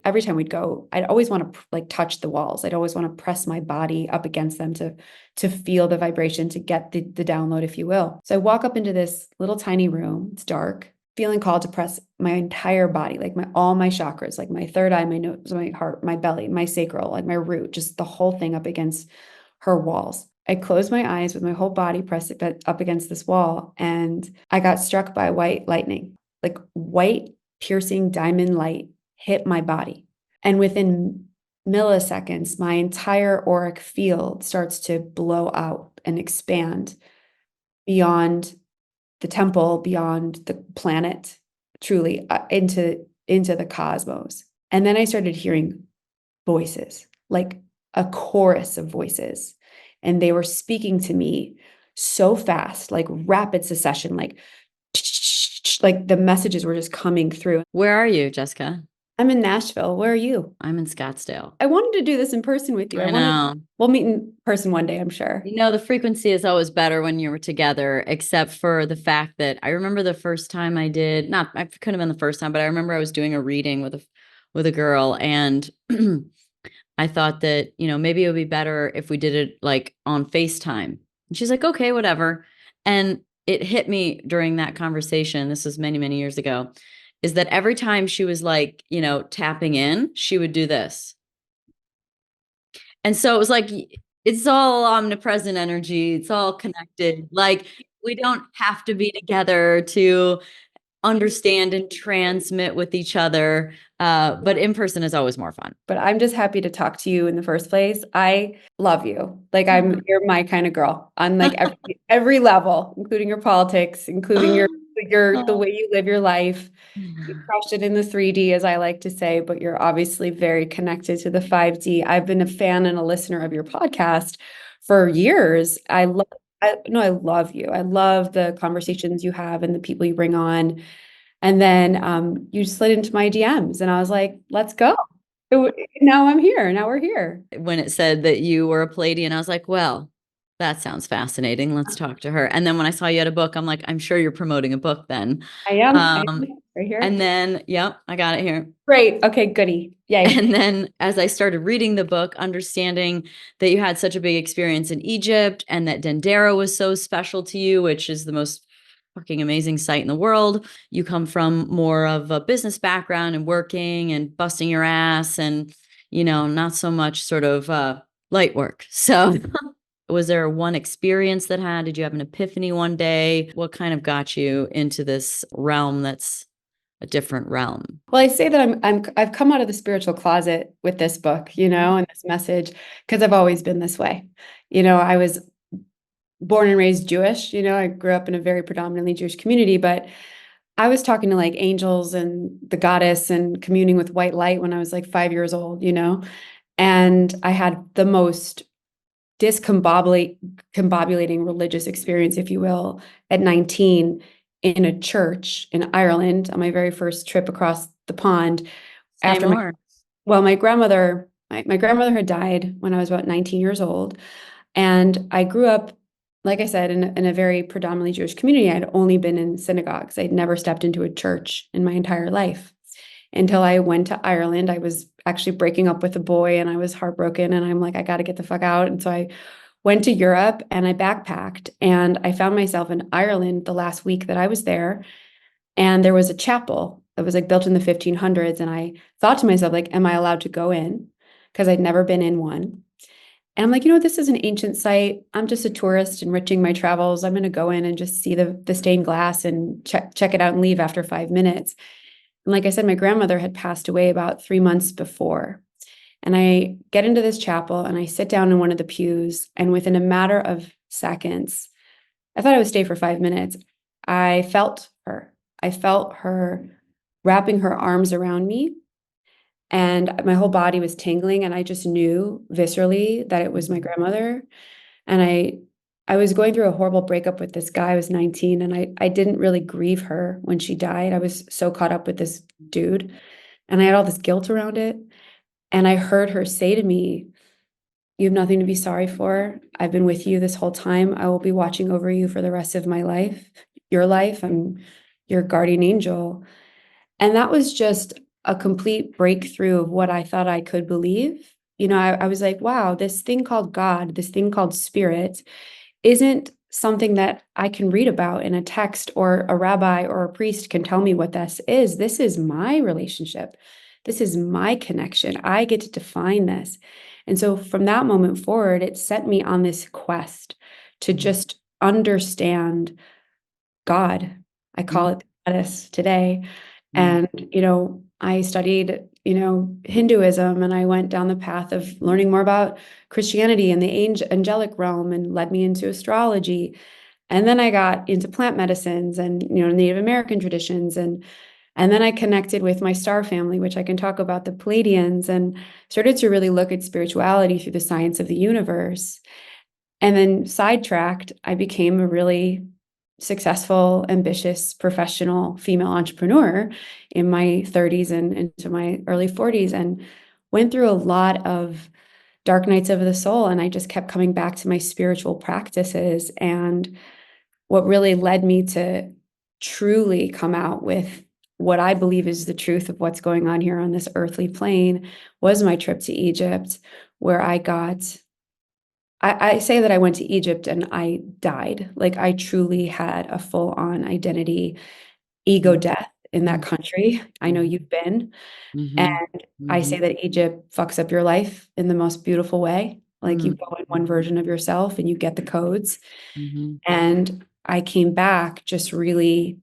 every time we'd go, I'd always want to like touch the walls. I'd always want to press my body up against them to feel the vibration, to get the download, if you will. So I walk up into this little tiny room. It's dark, feeling called to press my entire body, like all my chakras, like my third eye, my nose, my heart, my belly, my sacral, like my root, just the whole thing up against her walls. I closed my eyes with my whole body pressed up against this wall, and I got struck by white lightning, like white piercing diamond light hit my body. And within milliseconds, my entire auric field starts to blow out and expand beyond the temple, beyond the planet, truly into the cosmos. And then I started hearing voices, like a chorus of voices. And they were speaking to me so fast, like rapid succession, like the messages were just coming through. Where are you, Jessica? I'm in Nashville. Where are you? I'm in Scottsdale. I wanted to do this in person with you. I know. We'll meet in person one day, I'm sure. You know, the frequency is always better when you were together, except for the fact that I remember the first time I couldn't have been the first time, but I remember I was doing a reading with a girl, and I thought that, maybe it would be better if we did it like on FaceTime. And she's like, okay, whatever. And it hit me during that conversation, this was many, many years ago, is that every time she was like, tapping in, she would do this. And so it was like, it's all omnipresent energy. It's all connected. Like, we don't have to be together to understand and transmit with each other. But in person is always more fun. But I'm just happy to talk to you in the first place. I love you. Like you're my kind of girl on like every level, including your politics, including the way you live your life. You crushed it in the 3D, as I like to say, but you're obviously very connected to the 5D. I've been a fan and a listener of your podcast for years. I love you. I love the conversations you have and the people you bring on. And then you slid into my DMs and I was like, let's go. Now I'm here. Now we're here. When it said that you were a Pleiadian, I was like, well, that sounds fascinating. Let's talk to her. And then when I saw you had a book, I'm like, I'm sure you're promoting a book then. I am right here. And then, yep, I got it here. Great. Okay, goody. Yay. And then as I started reading the book, understanding that you had such a big experience in Egypt and that Dendera was so special to you, which is the most fucking amazing site in the world. You come from more of a business background and working and busting your ass and, not so much sort of light work. So was there one experience did you have an epiphany one day? What kind of got you into this realm that's a different realm? Well, I say that I've come out of the spiritual closet with this book, and this message, because I've always been this way. I was born and raised Jewish, I grew up in a very predominantly Jewish community, but I was talking to like angels and the goddess and communing with white light when I was like 5 years old, and I had the most discombobulating religious experience, if you will, at 19 in a church in Ireland on my very first trip across the pond. My grandmother had died when I was about 19 years old. And I grew up, like I said, in a very predominantly Jewish community. I'd only been in synagogues. I'd never stepped into a church in my entire life until I went to Ireland. I was actually breaking up with a boy and I was heartbroken and I'm like, I got to get the fuck out. And so I went to Europe and I backpacked and I found myself in Ireland the last week that I was there. And there was a chapel that was like built in the 1500s. And I thought to myself, like, am I allowed to go in? Because I'd never been in one. And I'm like, this is an ancient site. I'm just a tourist enriching my travels. I'm going to go in and just see the stained glass and check it out and leave after 5 minutes. And like I said, my grandmother had passed away about 3 months before. And I get into this chapel and I sit down in one of the pews. And within a matter of seconds, I thought I would stay for 5 minutes. I felt her. I felt her wrapping her arms around me. And my whole body was tingling. And I just knew viscerally that it was my grandmother. And I was going through a horrible breakup with this guy. I was 19 and I didn't really grieve her when she died. I was so caught up with this dude and I had all this guilt around it. And I heard her say to me, you have nothing to be sorry for. I've been with you this whole time. I will be watching over you for the rest of my life, your life. I'm your guardian angel. And that was just a complete breakthrough of what I thought I could believe. I was like, wow, this thing called God, this thing called spirit isn't something that I can read about in a text, or a rabbi or a priest can tell me what this is. This is my relationship. This is my connection. I get to define this. And so from that moment forward, it set me on this quest to just understand God. I call it Goddess today. And, I studied, Hinduism, and I went down the path of learning more about Christianity and the angelic realm, and led me into astrology. And then I got into plant medicines and, Native American traditions. And then I connected with my star family, which I can talk about, the Pleiadians, and started to really look at spirituality through the science of the universe. And then sidetracked, I became a really successful, ambitious, professional female entrepreneur in my 30s and into my early 40s, and went through a lot of dark nights of the soul. And I just kept coming back to my spiritual practices. And what really led me to truly come out with what I believe is the truth of what's going on here on this earthly plane was my trip to Egypt, where I say that I went to Egypt and I died. Like, I truly had a full-on identity ego death in that country. I know you've been. And I say that Egypt fucks up your life in the most beautiful way. Like, you go in one version of yourself and you get the codes. And I came back just really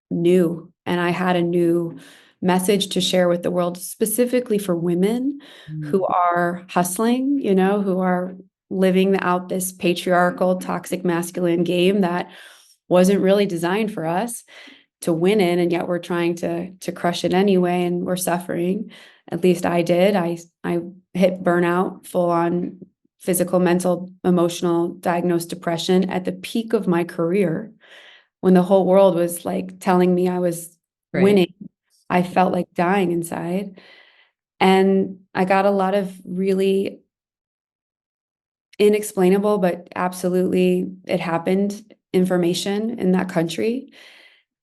new, and I had a new message to share with the world, specifically for women who are hustling, who are living out this patriarchal, toxic masculine game that wasn't really designed for us to win in, and yet we're trying to crush it anyway, and we're suffering. At least I did. I hit burnout, full on physical, mental, emotional, diagnosed depression at the peak of my career, when the whole world was like telling me I was winning. I felt like dying inside. And I got a lot of really inexplainable, but absolutely it happened, information in that country.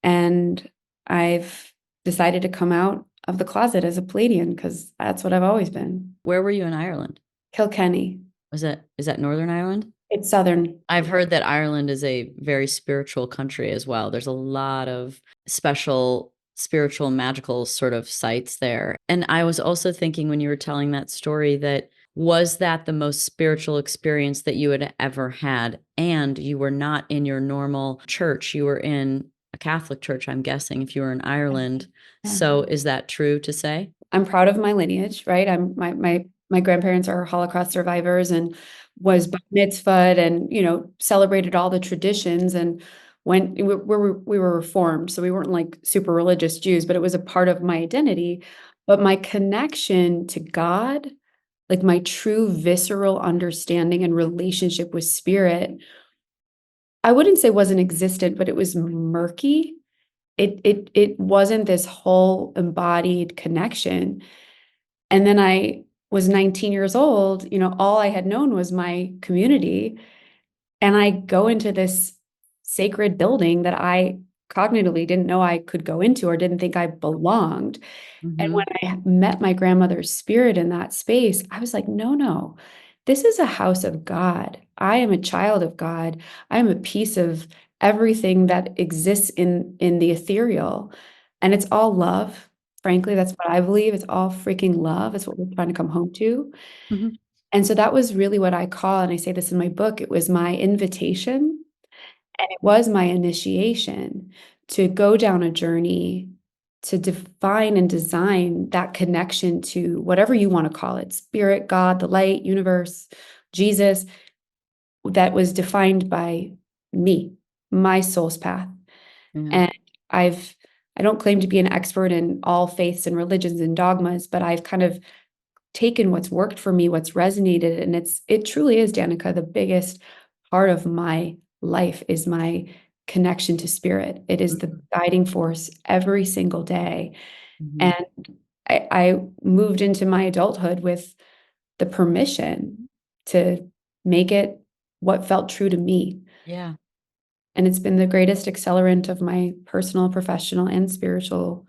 And I've decided to come out of the closet as a Pleiadian, because that's what I've always been. Where were you in Ireland? Kilkenny. Is that Northern Ireland? It's southern. I've heard that Ireland is a very spiritual country as well. There's a lot of special spiritual, magical sort of sites there. And I was also thinking, when you were telling that story, that was that the most spiritual experience that you had ever had? And you were not in your normal church. You were in a Catholic church, I'm guessing, if you were in Ireland. Yeah. So is that true to say? I'm proud of my lineage, right? My grandparents are Holocaust survivors, and was bar mitzvahed, and celebrated all the traditions, and we were reformed, so we weren't like super religious Jews, but it was a part of my identity. But my connection to God, like my true visceral understanding and relationship with spirit, I wouldn't say wasn't existent, but it was murky. It wasn't this whole embodied connection. And then I was 19 years old, all I had known was my community. And I go into this sacred building that I cognitively didn't know I could go into, or didn't think I belonged. And when I met my grandmother's spirit in that space, I was like, no, this is a house of God. I am a child of God. I am a piece of everything that exists in the ethereal. And it's all love. Frankly, that's what I believe. It's all freaking love. It's what we're trying to come home to. And so that was really what I call, and I say this in my book, it was my invitation, and it was my initiation to go down a journey to define and design that connection to whatever you want to call it, spirit, God, the light, universe, Jesus, that was defined by me, my soul's path. And I don't claim to be an expert in all faiths and religions and dogmas, but I've kind of taken what's worked for me, what's resonated. And it truly is, Danica, the biggest part of my life is my connection to spirit. It is the guiding force every single day. And I moved into my adulthood with the permission to make it what felt true to me. Yeah. And it's been the greatest accelerant of my personal, professional, and spiritual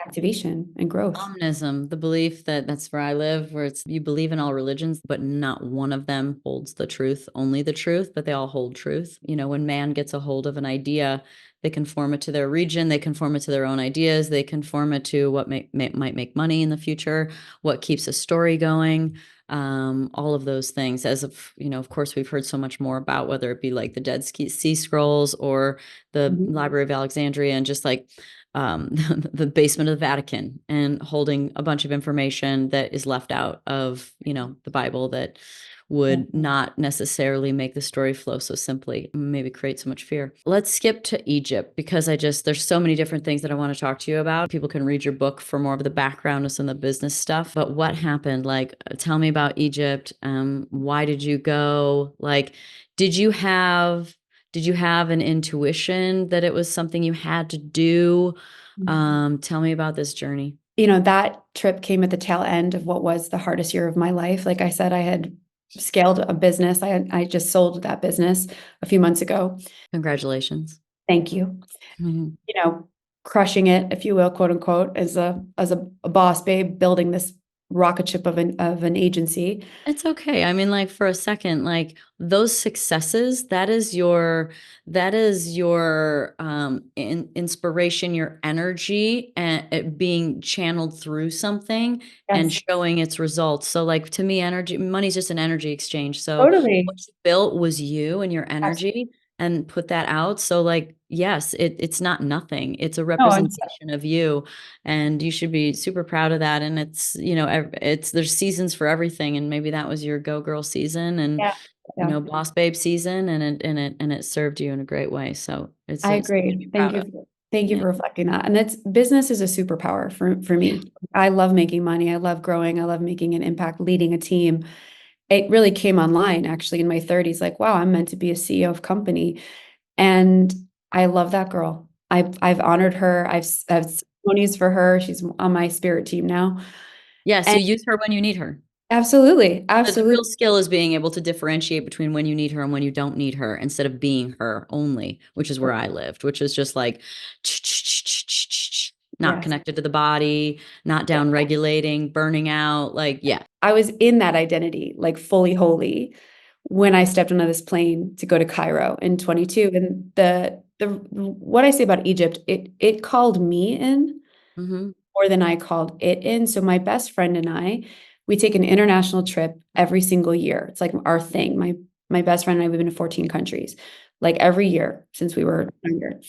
activation and growth. Omnism, the belief that that's where I live, where it's you believe in all religions, but not one of them holds the truth, only the truth, but they all hold truth. You know, when man gets a hold of an idea, they conform it to their region, they conform it to their own ideas, they conform it to what might make money in the future, what keeps a story going, all of those things. As of, you know, of course, we've heard so much more about whether it be like the Dead Sea Scrolls or the Library of Alexandria, and just like the basement of the Vatican, and holding a bunch of information that is left out of, you know, the Bible, that would not necessarily make the story flow so simply, maybe create so much fear. Let's skip to Egypt, because there's so many different things that I want to talk to you about. People can read your book for more of the background of some of the business stuff, but what happened? Like, tell me about Egypt. Why did you go? Like, did you have an intuition that it was something you had to do? Tell me about this journey. You know, that trip came at the tail end of what was the hardest year of my life. Like I said, I had scaled a business. I just sold that business a few months ago. Congratulations. Thank you. You know, crushing it, if you will, quote unquote, as a boss babe, building this rocket ship of an agency. It's okay. I mean, like, for a second, like, those successes, that is your inspiration, your energy, and it being channeled through something and Yes, showing its results. So, like, to me, money's just an energy exchange. So totally. what you built was you and your Absolutely. energy, and put that out. So, like, yes, it's not nothing. It's a No, representation of you, and you should be super proud of that. And it's, you know, there's seasons for everything, and maybe that was your go girl season, and, yeah, you yeah. know, boss babe season, and it served you in a great way. So I it's something to agree. be proud of. Thank you Yeah. for reflecting that. And it's business is a superpower for me. I love making money. I love growing. I love making an impact, leading a team. It really came online actually in my 30s. Like, wow, I'm meant to be a CEO of company. And I love that girl. I've honored her. I've ceremonies for her. She's on my spirit team now. Yeah. So And use her when you need her. absolutely, The real absolutely. skill is being able to differentiate between when you need her and when you don't need her, instead of being her only, which is where I lived, which is just like not Yes. connected to the body, not down regulating, burning out. Like, yeah. I was in that identity, like fully holy, when I stepped onto this plane to go to Cairo in 22. And the what I say about Egypt, it called me in Mm-hmm. more than I called it in. So my best friend and I, we take an international trip every single year. It's like our thing. My best friend and I, we've been to 14 countries, like every year since we were younger.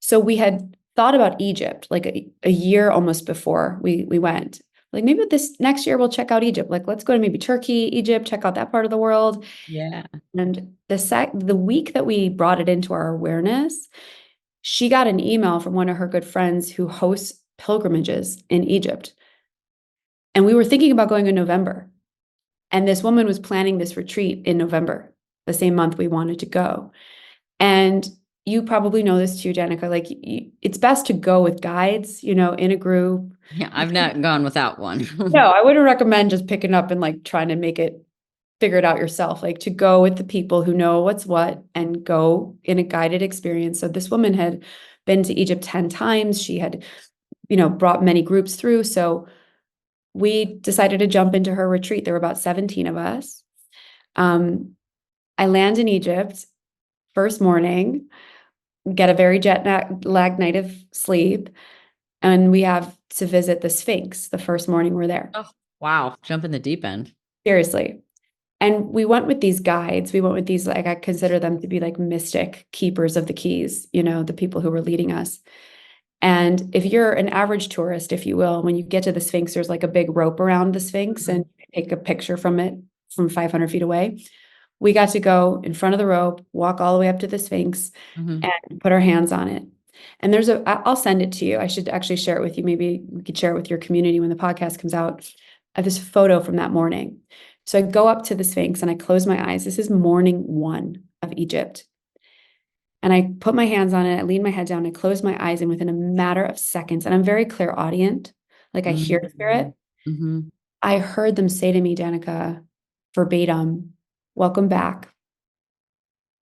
So we had thought about Egypt like a year almost before we went. Like maybe this next year we'll check out Egypt. Like let's go to maybe Turkey, Egypt, check out that part of the world. Yeah. And the week that we brought it into our awareness, she got an email from one of her good friends who hosts pilgrimages in Egypt. And we were thinking about going in November. And this woman was planning this retreat in November, the same month we wanted to go. And you probably know this too, Danica. Like, it's best to go with guides, you know, in a group. Yeah. I've not gone without one. No, I wouldn't recommend just picking up and like trying to figure it out yourself. Like to go with the people who know what's what and go in a guided experience. So this woman had been to Egypt 10 times. She had, you know, brought many groups through. So we decided to jump into her retreat. There were about 17 of us. Um, I land in Egypt first morning, get a very lag night of sleep, and we have to visit the Sphinx the first morning we're there. Oh, wow. Jump in the deep end. Seriously. And we went with these guides. We went with these, like, I consider them to be like mystic keepers of the keys, you know, the people who were leading us. And if you're an average tourist, if you will, when you get to the Sphinx, there's like a big rope around the Sphinx and you take a picture from it from 500 feet away. We got to go in front of the rope, walk all the way up to the Sphinx Mm-hmm. and put our hands on it. And I'll send it to you. I should actually share it with you. Maybe we could share it with your community when the podcast comes out. I have this photo from that morning. So I go up to the Sphinx and I close my eyes. This is morning one of Egypt. And I put my hands on it, I lean my head down, I close my eyes, and within a matter of seconds, and I'm very clairaudient, like I hear spirit, Mm-hmm. I heard them say to me, Danica, verbatim, welcome back,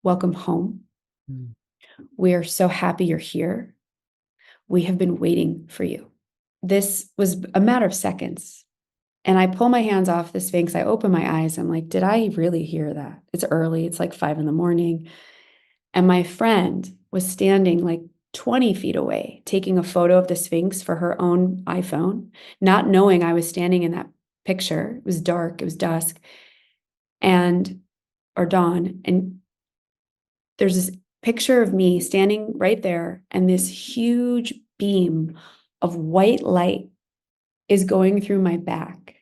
welcome home. Mm-hmm. We are so happy you're here. We have been waiting for you. this was a matter of seconds. And I pull my hands off the Sphinx. I open my eyes. I'm like, did I really hear that? It's early. It's like 5 a.m. And my friend was standing like 20 feet away, taking a photo of the Sphinx for her own iPhone, not knowing I was standing in that picture. It was dark, it was dusk, or dawn. And there's this picture of me standing right there, and this huge beam of white light is going through my back.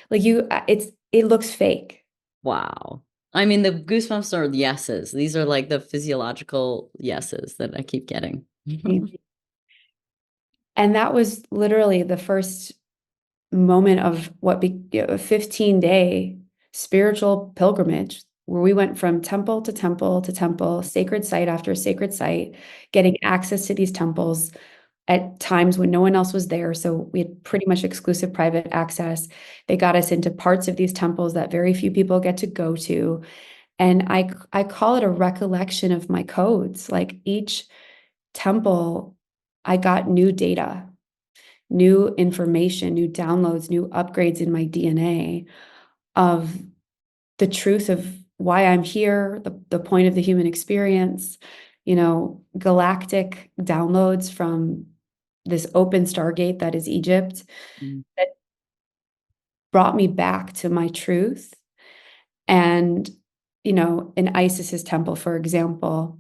Like it looks fake. Wow. I mean, the goosebumps are yeses. These are like the physiological yeses that I keep getting. And that was literally the first moment of what a 15-day spiritual pilgrimage where we went from temple to temple to temple, sacred site after sacred site, getting access to these temples at times when no one else was there. So we had pretty much exclusive private access. They got us into parts of these temples that very few people get to go to. And I call it a recollection of my codes. Like each temple, I got new data, new information, new downloads, new upgrades in my DNA of the truth of why I'm here, the point of the human experience, galactic downloads from this open stargate that is Egypt that brought me back to my truth. And, in Isis's temple, for example,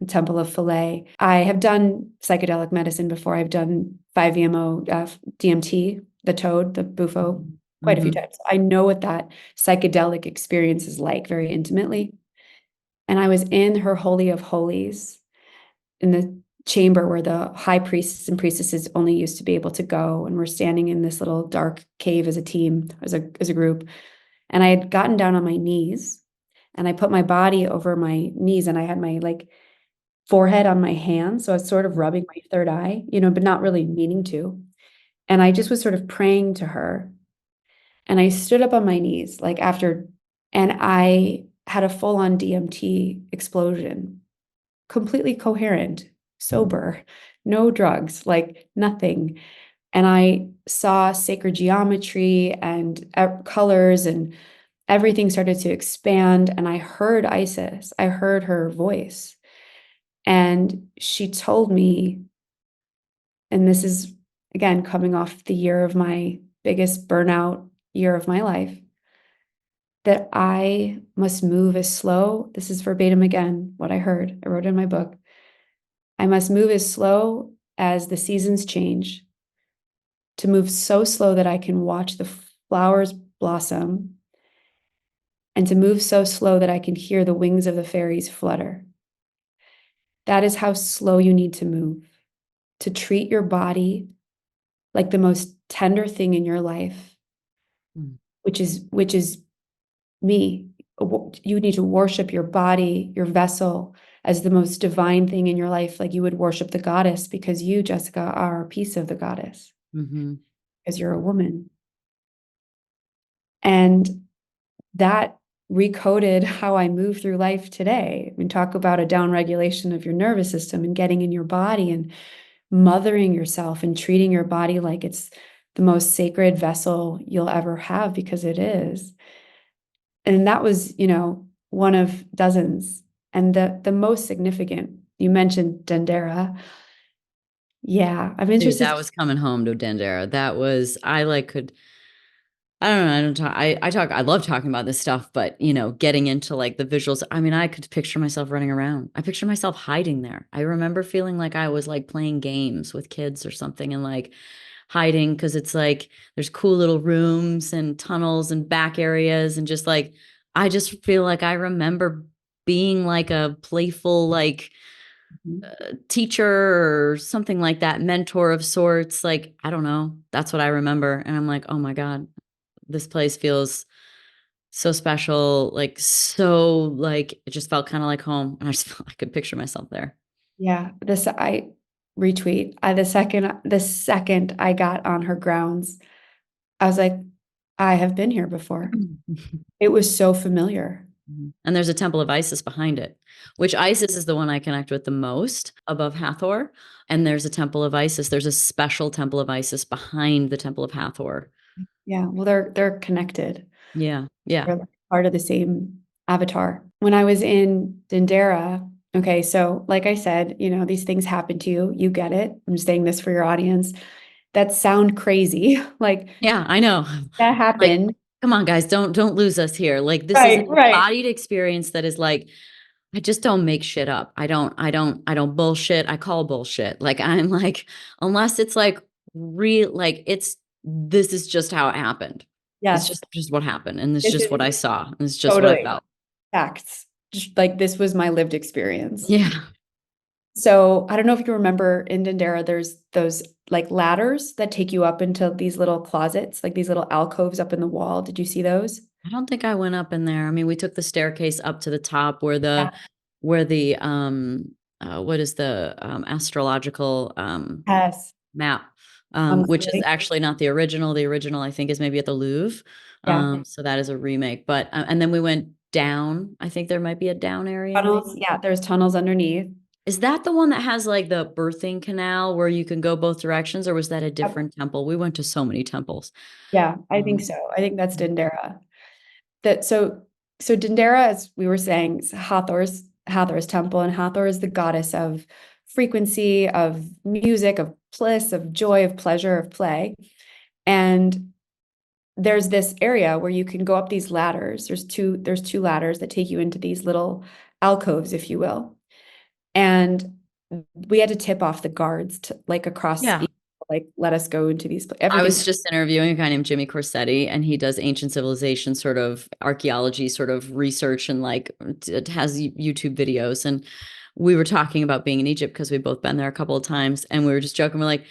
the Temple of Philae, I have done psychedelic medicine before. I've done 5-MeO, DMT, the toad, the bufo, quite a few times. I know what that psychedelic experience is like very intimately. And I was in her Holy of Holies, in the chamber where the high priests and priestesses only used to be able to go. And we're standing in this little dark cave as a team, as a group. And I had gotten down on my knees, and I put my body over my knees, and I had my forehead on my hand. So I was sort of rubbing my third eye, but not really meaning to. And I just was sort of praying to her. And I stood up on my knees, and I had a full-on DMT explosion, completely coherent, sober, no drugs, nothing. And I saw sacred geometry and colors, and everything started to expand. And I heard Isis. I heard her voice. And she told me, and this is, again, coming off the year of my biggest burnout year of my life, that I must move as slow. This is verbatim again, what I heard. I wrote it in my book. I must move as slow as the seasons change, to move so slow that I can watch the flowers blossom, and to move so slow that I can hear the wings of the fairies flutter. That is how slow you need to move, to treat your body like the most tender thing in your life, which is me. You need to worship your body, your vessel, as the most divine thing in your life, like you would worship the goddess, because you, Jessica, are a piece of the goddess, because you're a woman. And that recoded how I move through life today. I mean, talk about a downregulation of your nervous system and getting in your body and mothering yourself and treating your body like it's the most sacred vessel you'll ever have, because it is. And that was, one of dozens. And the most significant, you mentioned Dendera. Yeah, I'm interested. Dude, that was coming home to Dendera. That was, I don't know. I don't talk. I love talking about this stuff, but getting into the visuals. I mean, I could picture myself running around. I picture myself hiding there. I remember feeling like I was playing games with kids or something, and hiding, because it's there's cool little rooms and tunnels and back areas, and just I just feel like I remember being a playful teacher or something like that, mentor of sorts. I don't know. That's what I remember, and I'm like, oh my God, this place feels so special, it just felt kind of like home. And I just felt I could picture myself there. Yeah, I retweet. The second I got on her grounds, I was like, I have been here before. It was so familiar. And there's a temple of Isis behind it, which Isis is the one I connect with the most above Hathor. And there's a temple of Isis. There's a special temple of Isis behind the temple of Hathor. Yeah, well, they're connected. Yeah. Yeah. They're part of the same avatar. When I was in Dendera, okay, so like I said, these things happen to you. You get it. I'm saying this for your audience. That sound crazy. Like, yeah, I know. that Like, happened. come on, guys, don't lose us here. Like, this is an Right. embodied experience that is like, I just don't make shit up. I don't bullshit. I call bullshit. Like, I'm like, unless it's like real, like this is just how it happened. It's Yes. just what happened. And it's This just what is I saw. And it's just what I totally felt. facts. Just like this was my lived experience. Yeah. So I don't know if you remember in Dendera, there's those like ladders that take you up into these little closets, like these little alcoves up in the wall. Did you see those? I don't think I went up in there. I mean, we took the staircase up to the top where Yeah. the what is the astrological Yes. map, On the which is ceiling. actually not the original. The original, I think, is maybe at the Louvre. Yeah. So that is a remake. But and then we went down. I think there might be a down area. Tunnels. Yeah, there's tunnels underneath. Is that the one that has like the birthing canal where you can go both directions, or was that a Yep. different temple? We went to so many temples. Yeah, I think Um, so. I think that's Dendera. That so Dendera, as we were saying, is Hathor's temple, and Hathor is the goddess of frequency, of music, of bliss, of joy, of pleasure, of play. And there's this area where you can go up these ladders. There's two ladders that take you into these little alcoves, if you will. And we had to tip off the guards to like across, yeah. like let us go into these I everything. was just interviewing a guy named Jimmy Corsetti, and he does ancient civilization sort of archaeology, sort of research, and like it has YouTube videos. And we were talking about being in Egypt because we've both been there a couple of times, and we were just joking. We're like,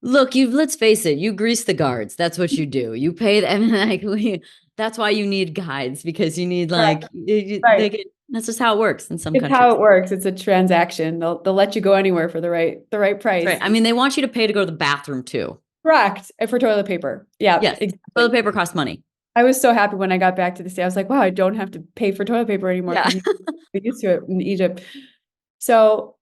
look, let's face it, you grease the guards. That's what you do. You pay them. Like that's why you need guides, because you need like Right. that's just how it works in some It's how countries. it works. It's a transaction. They'll let you go anywhere for the right That's price. right. I mean, they want you to pay to go to the bathroom too. Correct. And for toilet paper. Yeah, Yes, exactly. toilet paper costs money. I was so happy when I got back to the state. I was like, wow, I don't have to pay for toilet paper anymore Yeah. because we used to it in Egypt. So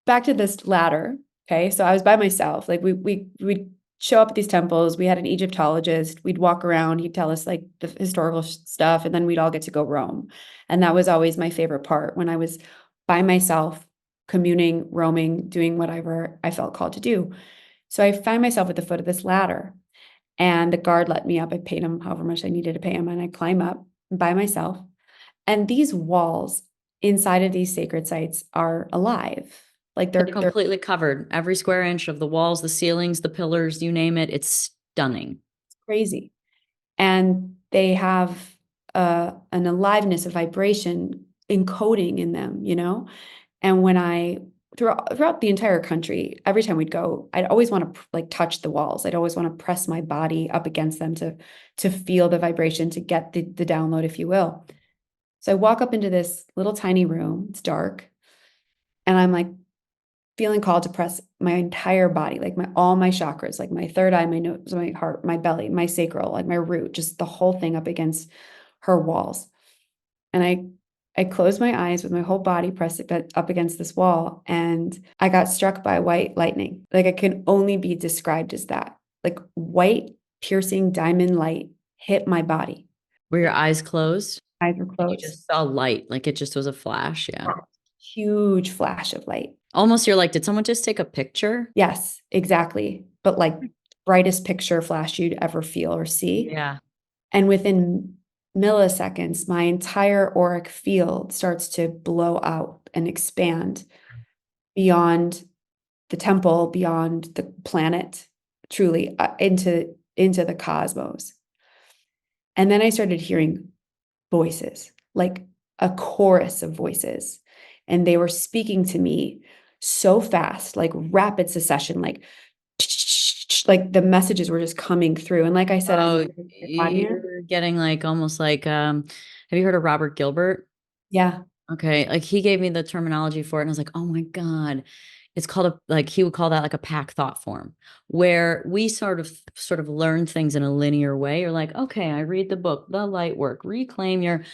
back to this ladder. Okay. So I was by myself. Like we'd show up at these temples. We had an Egyptologist. We'd walk around. He'd tell us like the historical stuff, and then we'd all get to go roam. And that was always my favorite part when I was by myself, communing, roaming, doing whatever I felt called to do. So I find myself at the foot of this ladder, and the guard let me up. I paid him however much I needed to pay him, and I climb up by myself. And these walls inside of these sacred sites are alive. Like They're completely covered. Every square inch of the walls, the ceilings, the pillars, you name it, it's stunning. crazy. And they have an aliveness, a vibration encoding in them. And when I throughout the entire country, every time we'd go, I'd always want to like touch the walls. I'd always want to press my body up against them to feel the vibration, to get the download, if you will. So I walk up into this little tiny room. It's dark, and I'm like feeling called to press my entire body, like all my chakras, like my third eye, my nose, my heart, my belly, my sacral, like my root, just the whole thing up against her walls. And I closed my eyes with my whole body pressed up against this wall, and I got struck by white lightning. Like it can only be described as that. Like white piercing diamond light hit my body. Were your eyes closed? Eyes were And you closed. just saw light, like it just was a flash. Yeah. Huge flash of light. Almost you're like, did someone just take a picture? Yes, exactly. But like brightest picture flash you'd ever feel or see. Yeah. And within milliseconds, my entire auric field starts to blow out and expand beyond the temple, beyond the planet, truly into the cosmos. And then I started hearing voices, like a chorus of voices. And they were speaking to me so fast, like rapid succession, like the messages were just coming through. And like I said, I'm Oh, a Pleiadian. you're getting like almost like have you heard of Robert Gilbert? Yeah. Okay, like he gave me the terminology for it, and I was like, oh my God. It's called like he would call that like a pack thought form, where we sort of learn things in a linear way. You're like, okay, I read the book, The Light Work, reclaim your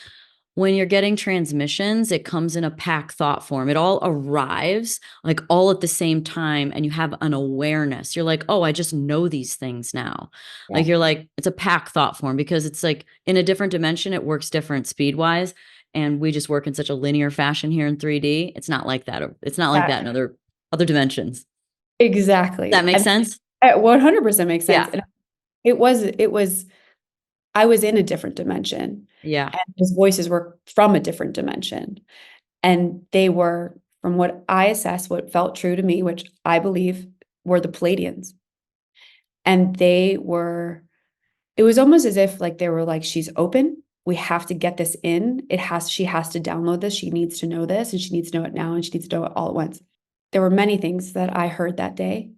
when you're getting transmissions, it comes in a pack thought form. It all arrives like all at the same time, and you have an awareness. You're like, oh, I just know these things now. Yeah. Like you're like, it's a pack thought form because it's like in a different dimension, it works different speed wise. And we just work in such a linear fashion here in 3D. It's not like that. It's not like that in other dimensions. Exactly. That makes sense? It 100% makes sense. Yeah. And it was, I was in a different dimension. Yeah. And his voices were from a different dimension. And they were, from what I assess, what felt true to me, which I believe were the Pleiadians. And it was almost as if like they were like, she's open. We have to get this in. She has to download this. She needs to know this, and she needs to know it now, and she needs to know it all at once. There were many things that I heard that day.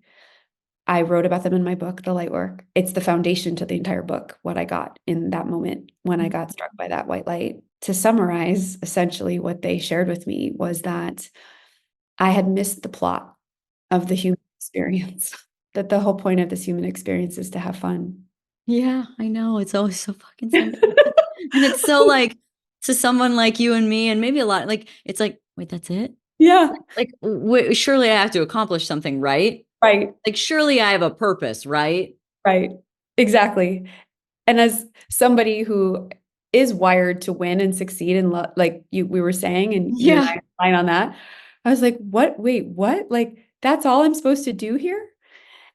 I wrote about them in my book, The Light Work. It's the foundation to the entire book, what I got in that moment when I got struck by that white light. To summarize, essentially what they shared with me was that I had missed the plot of the human experience, that the whole point of this human experience is to have fun. Yeah, I know. It's always so fucking simple. And it's so like to someone like you and me, and maybe a lot, like, it's like, wait, that's it? Yeah. Like, surely I have to accomplish something, right? Right. Like, surely I have a purpose, right? Right. Exactly. And as somebody who is wired to win and succeed and like we were saying, and you and I align on that, I was like, what? Wait, what? Like, that's all I'm supposed to do here?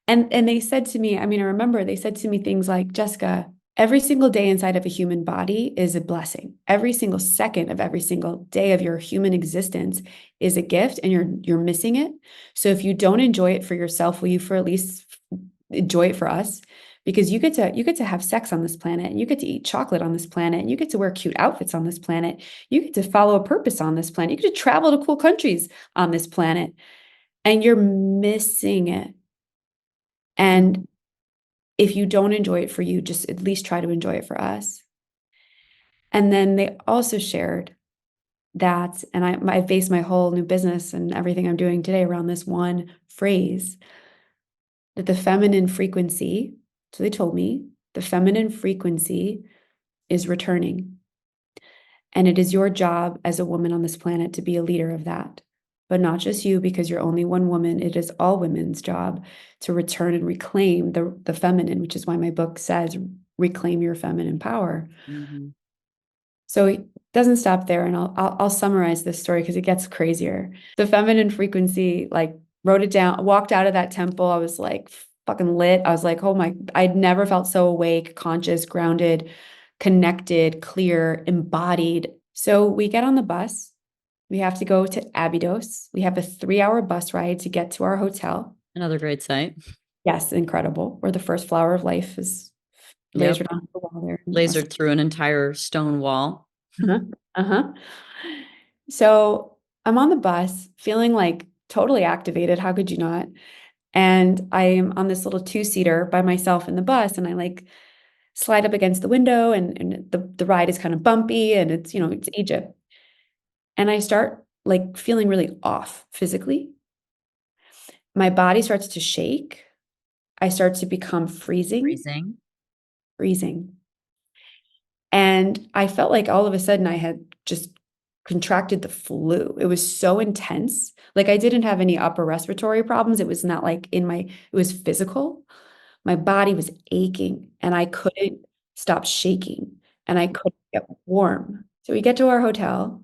And they said to me, I mean, I remember they said to me things like, Jessica, every single day inside of a human body is a blessing. Every single second of every single day of your human existence is a gift, and you're missing it. So if you don't enjoy it for yourself, will you for at least enjoy it for us? Because you get to have sex on this planet, and you get to eat chocolate on this planet, and you get to wear cute outfits on this planet. You get to follow a purpose on this planet. You get to travel to cool countries on this planet, and you're missing it. And if you don't enjoy it for you, just at least try to enjoy it for us. And then they also shared that, and I based my whole new business and everything I'm doing today around this one phrase, that the feminine frequency, so they told me, the feminine frequency is returning. And it is your job as a woman on this planet to be a leader of that. But not just you, because you're only one woman. It is all women's job to return and reclaim the feminine, which is why my book says, reclaim your feminine power. Mm-hmm. So it doesn't stop there. And I'll summarize this story because it gets crazier. The feminine frequency, like, wrote it down, walked out of that temple. I was like fucking lit. I was like, oh my, I'd never felt so awake, conscious, grounded, connected, clear, embodied. So we get on the bus. We have to go to Abydos. We have a 3-hour bus ride to get to our hotel. Another great site. Yes, incredible. Where the first flower of life is lasered on the wall there. Lasered through an entire stone wall. Uh-huh. Uh-huh. So I'm on the bus feeling like totally activated. How could you not? And I am on this little 2-seater by myself in the bus, and I like slide up against the window, and the ride is kind of bumpy, and it's, it's Egypt. And I start like feeling really off physically. My body starts to shake. I start to become freezing. And I felt like all of a sudden I had just contracted the flu. It was so intense. Like, I didn't have any upper respiratory problems. It was not like it was physical. My body was aching, and I couldn't stop shaking, and I couldn't get warm. So we get to our hotel,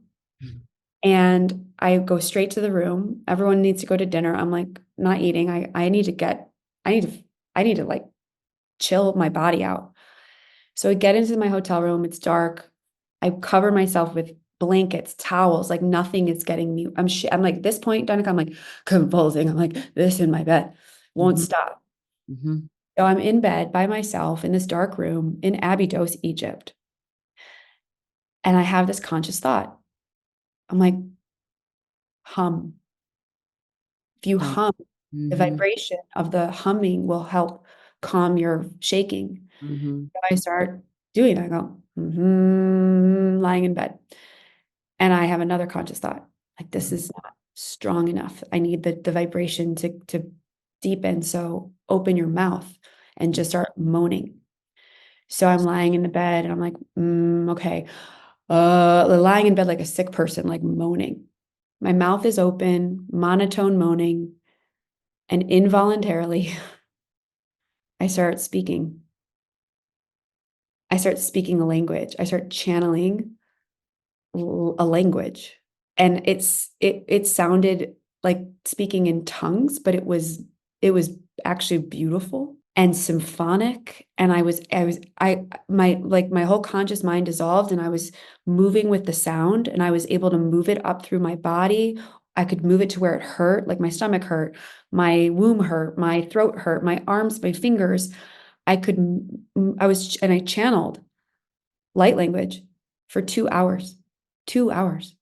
and I go straight to the room. Everyone needs to go to dinner. I'm like, not eating. I need to like chill my body out. So I get into my hotel room. It's dark. I cover myself with blankets, towels, like nothing is getting me. I'm like, this point, Danica, I'm like convulsing. I'm like this in my bed. Won't stop. Mm-hmm. So I'm in bed by myself in this dark room in Abydos, Egypt. And I have this conscious thought. I'm like, hum. If you hum, the vibration of the humming will help calm your shaking. So I start doing that. I go, lying in bed. And I have another conscious thought, like, this is not strong enough. I need the vibration to deepen. So open your mouth and just start moaning. So I'm lying in the bed, and I'm like, okay. lying in bed like a sick person, like moaning. My mouth is open, monotone moaning, and involuntarily I start speaking. I start speaking a language. I start channeling a language. And it sounded like speaking in tongues, but it was actually beautiful and symphonic. And my whole conscious mind dissolved, and I was moving with the sound, and I was able to move it up through my body. I could move it to where it hurt, like my stomach hurt, my womb hurt, my throat hurt, my arms, my fingers. And I channeled light language for 2 hours. 2 hours.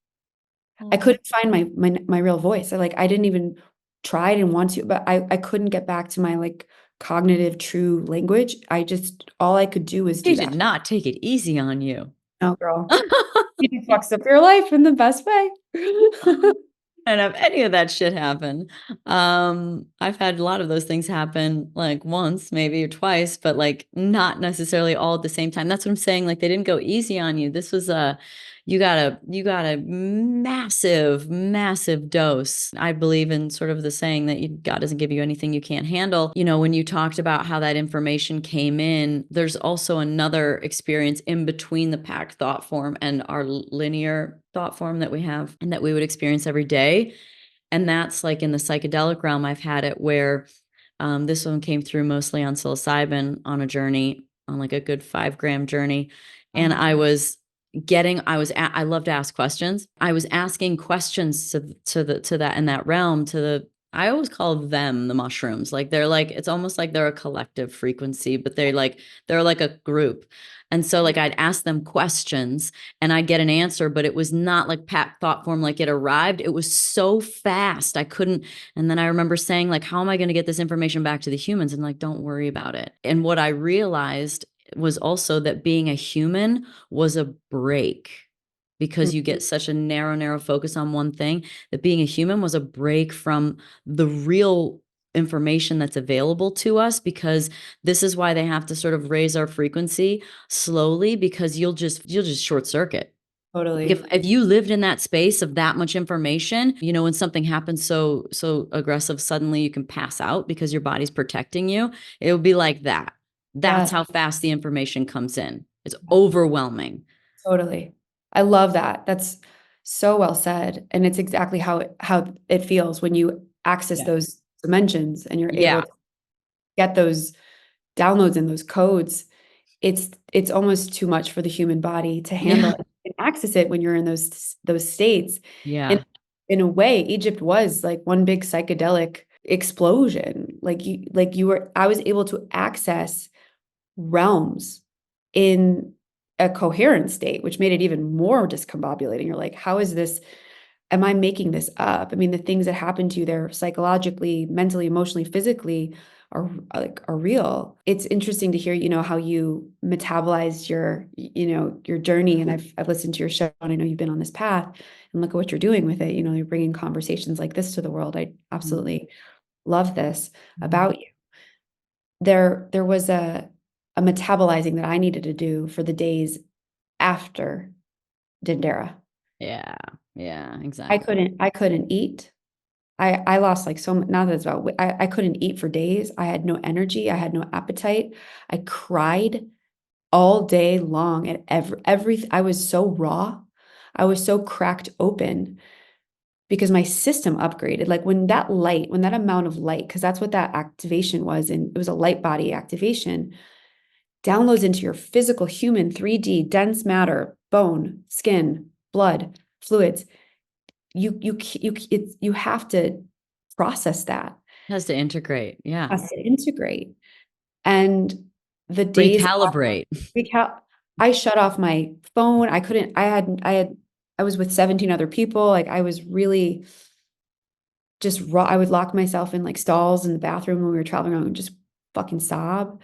I couldn't find my real voice. I didn't even try, I didn't want to, but I couldn't get back to my like cognitive true language. All I could do was do He that. did not take it easy on you. No, girl. You fucks up your life in the best way. And have any of that shit happen. I've had a lot of those things happen like once, maybe or twice, but like not necessarily all at the same time. That's what I'm saying. Like they didn't go easy on you. This was you got a massive dose. I believe in sort of the saying that God doesn't give you anything you can't handle. You know, when you talked about how that information came in, there's also another experience in between the packed thought form and our linear thought form that we have and that we would experience every day. And that's like in the psychedelic realm. I've had it where this one came through mostly on psilocybin on a journey, on like a good 5-gram journey. And I love to ask questions. I was asking questions to that in that realm, I always call them the mushrooms. Like it's almost like they're a collective frequency, but they're like a group. And so like I'd ask them questions and I'd get an answer, but it was not like packed thought form, like it arrived. It was so fast. I couldn't. And then I remember saying like, how am I going to get this information back to the humans? And like, don't worry about it. And what I realized was also that being a human was a break, because you get such a narrow focus on one thing, that being a human was a break from the real information that's available to us. Because this is why they have to sort of raise our frequency slowly, because you'll just short circuit. Totally. If you lived in that space of that much information, you know, when something happens so aggressive, suddenly you can pass out because your body's protecting you. It would be like that. That's how fast the information comes in. It's overwhelming. Totally. I love that. That's so well said. And it's exactly how it feels when you access those dimensions and you're able to get those downloads and those codes. It's almost too much for the human body to handle it and access it when you're in those states. Yeah. And in a way, Egypt was like one big psychedelic explosion. I was able to access realms in a coherent state, which made it even more discombobulating. You're like, how is this? Am I making this up? I mean, the things that happen to you there psychologically, mentally, emotionally, physically are real. It's interesting to hear, how you metabolized your journey. And I've listened to your show, and I know you've been on this path, and look at what you're doing with it. You're bringing conversations like this to the world. I absolutely love this about you. There was a metabolizing that I needed to do for the days after Dendera. Yeah, exactly. I couldn't eat. I lost like so much. Now that it's about, I couldn't eat for days. I had no energy. I had no appetite. I cried all day long, and I was so raw. I was so cracked open because my system upgraded. Like when that amount of light, because that's what that activation was, and it was a light body activation, downloads into your physical human 3D dense matter, bone, skin, blood, fluids. You have to process that. It has to integrate. Yeah. Has to integrate. And the days Recalibrate. I shut off my phone. I couldn't, I was with 17 other people. Like I was really just raw. I would lock myself in like stalls in the bathroom when we were traveling around and just fucking sob.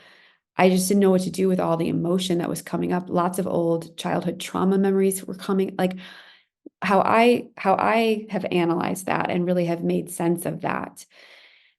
I just didn't know what to do with all the emotion that was coming up. Lots of old childhood trauma memories were coming, like how I have analyzed that and really have made sense of that.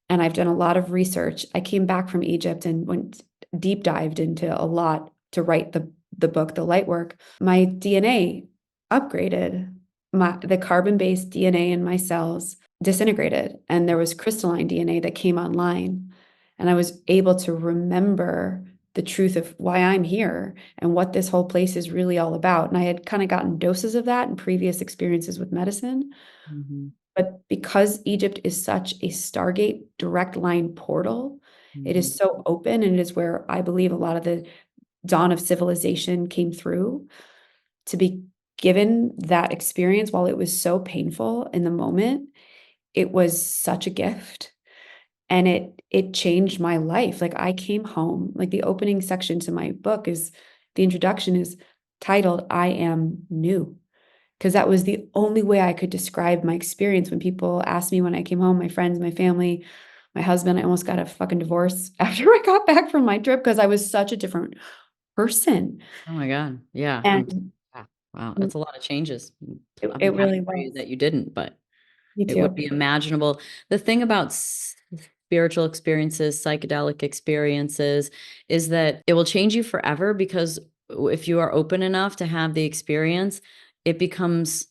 And I've done a lot of research. I came back from Egypt and went deep dived into a lot to write the book, The Light Work. My DNA upgraded. The carbon-based DNA in my cells disintegrated, and there was crystalline DNA that came online. And I was able to remember the truth of why I'm here and what this whole place is really all about. And I had kind of gotten doses of that in previous experiences with medicine. Mhm. But because Egypt is such a Stargate direct line portal, it is Mhm. so open, and it is where I believe a lot of the dawn of civilization came through. To be given that experience, while it was so painful in the moment, it was such a gift. And it changed my life. Like, I came home, like the opening section to my book is, the introduction is titled I Am New, because that was the only way I could describe my experience. When people asked me when I came home, my friends, my family, my husband, I almost got a fucking divorce after I got back from my trip because I was such a different person. Oh my God. Yeah. And Yeah. Wow. That's a lot of changes. I'm it happy really for you was. that you didn't, but Me it would too. be imaginable. The thing about spiritual experiences, psychedelic experiences, is that it will change you forever, because if you are open enough to have the experience, it becomes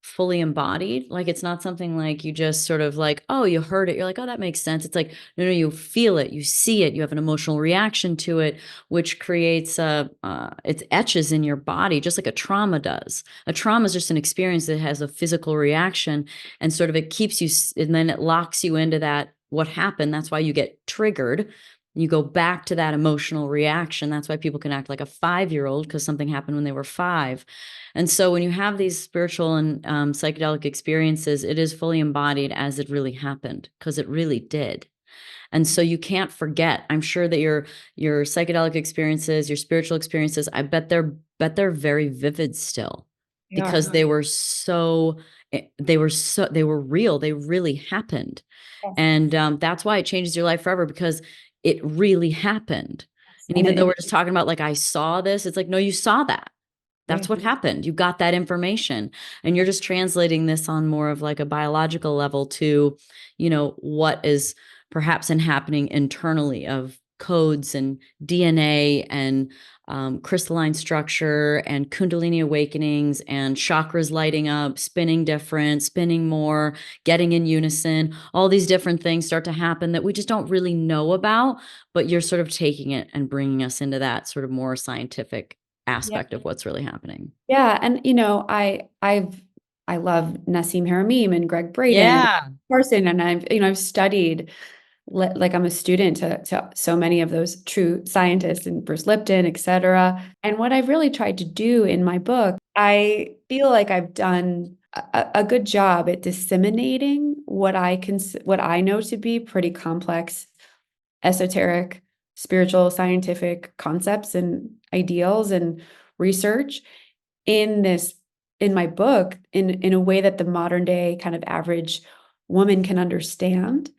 fully embodied. Like, it's not something like you just sort of like, oh, you heard it. You're like, oh, that makes sense. It's like, no, you feel it, you see it, you have an emotional reaction to it, which creates it etches in your body, just like a trauma does. A trauma is just an experience that has a physical reaction, and sort of it keeps you, and then it locks you into that, what happened. That's why you get triggered. You go back to that emotional reaction. That's why people can act like a 5-year-old, because something happened when they were 5. And so when you have these spiritual and psychedelic experiences, it is fully embodied as it really happened, because it really did. And so you can't forget. I'm sure that your psychedelic experiences, your spiritual experiences, I bet they're very vivid still, They because are. they were real. They really happened. Yes. And that's why it changes your life forever, because it really happened. And And even though we're just talking about like, I saw this, it's like, no, you saw that. yeah. That's what happened. You got that information, and you're just translating this on more of like a biological level to, what is perhaps happening internally, of codes and DNA and crystalline structure and Kundalini awakenings and chakras lighting up, spinning different, spinning more, getting in unison. All these different things start to happen that we just don't really know about, but you're sort of taking it and bringing us into that sort of more scientific Yeah. aspect of what's really happening. Yeah. And I love Nassim Haramim and Greg Braden, Yeah. Carson, and I've studied, like, I'm a student to so many of those true scientists, and Bruce Lipton, et cetera. And what I've really tried to do in my book, I feel like I've done a good job at disseminating what I know to be pretty complex, esoteric, spiritual, scientific concepts and ideals and research in this in my book, in a way that the modern day kind of average woman can understand.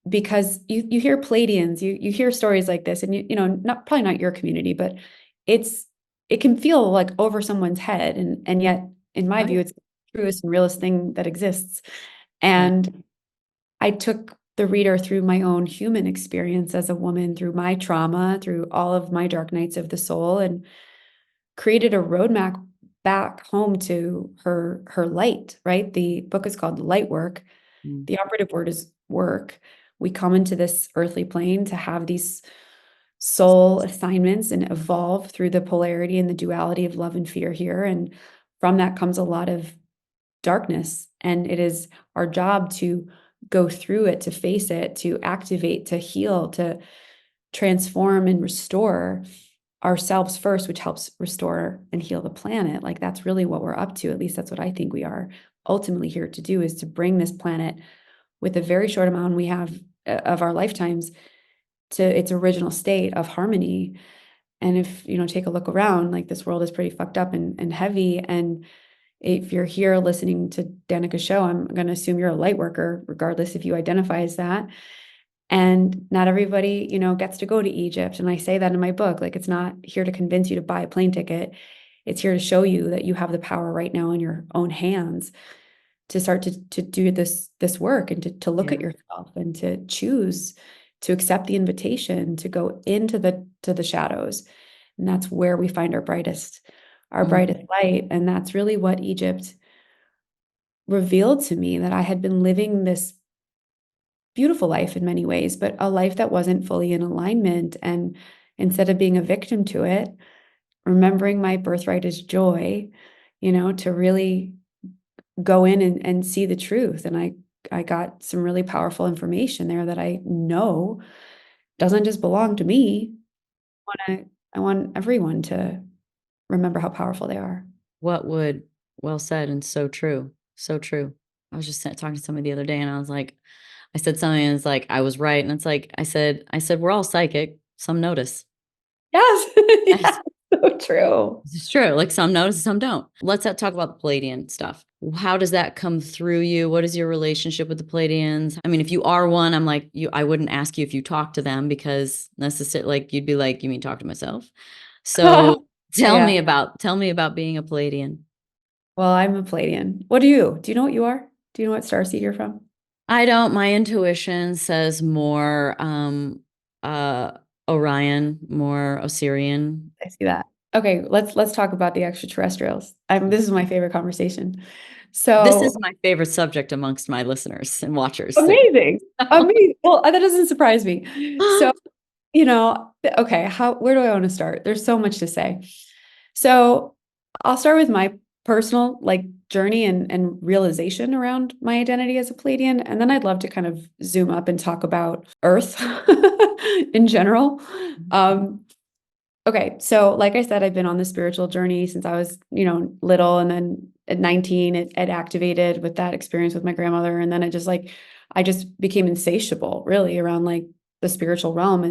Because you hear Pleiadians, you hear stories like this, and not, probably not your community, but it's it can feel like over someone's head, and yet, in my Oh, view, yeah. it's the truest and realest thing that exists. Yeah. And I took the reader through my own human experience as a woman, through my trauma, through all of my dark nights of the soul, and created a roadmap back home to her light, right? The book is called Light Work. Mm. The operative word is work. We come into this earthly plane to have these soul assignments and evolve through the polarity and the duality of love and fear here. And from that comes a lot of darkness. And it is our job to go through it, to face it, to activate, to heal, to transform and restore ourselves first, which helps restore and heal the planet. Like, that's really what we're up to. At least that's what I think we are ultimately here to do, is to bring this planet, with a very short amount we have of our lifetimes, to its original state of harmony. And if take a look around, like, this world is pretty fucked up and heavy. And if you're here listening to Danica's show, I'm going to assume you're a light worker, regardless if you identify as that. And not everybody, gets to go to Egypt. And I say that in my book. Like, it's not here to convince you to buy a plane ticket. It's here to show you that you have the power right now in your own hands to start to do this work, and to look at Yeah. yourself, and to choose to accept the invitation to go into the shadows. And that's where we find our brightest our brightest light. And that's really what Egypt revealed to me, that I had been living this beautiful life in many ways, but a life that wasn't fully in alignment. And instead of being a victim to it, remembering my birthright is joy, to really go in and see the truth. And I got some really powerful information there that I know doesn't just belong to me. I want everyone to remember how powerful they are. Well said, and so true. So true. I was just talking to somebody the other day and I was like, I said something and it's like, I was right. And it's like, I said, we're all psychic. Some notice. Yes. Yeah, so true. This is true. Like some notice, some don't. Let's talk about the Pleiadian stuff. How does that come through you? What is your relationship with the Pleiadians? I mean, if you are one, I'm like I wouldn't ask you if you talk to them because necessarily, like, you'd be like, you mean talk to myself? So tell me about being a Pleiadian. Well, I'm a Pleiadian. What do you? Do you know what you are? Do you know what starseed you're from? I don't. My intuition says more Orion, more Osirian. I see that. Okay, let's talk about the extraterrestrials. This is my favorite conversation. This So is my favorite subject amongst my listeners and watchers. amazing. Amazing. Well, that doesn't surprise me. So, okay, where do I want to start? There's so much to say. So I'll start with my personal journey and realization around my identity as a Pleiadian. And then I'd love to kind of zoom up and talk about Earth in general. Okay, so like I said, I've been on this spiritual journey since I was, little, and then at 19, it activated with that experience with my grandmother, and then I just became insatiable, really, around the spiritual realm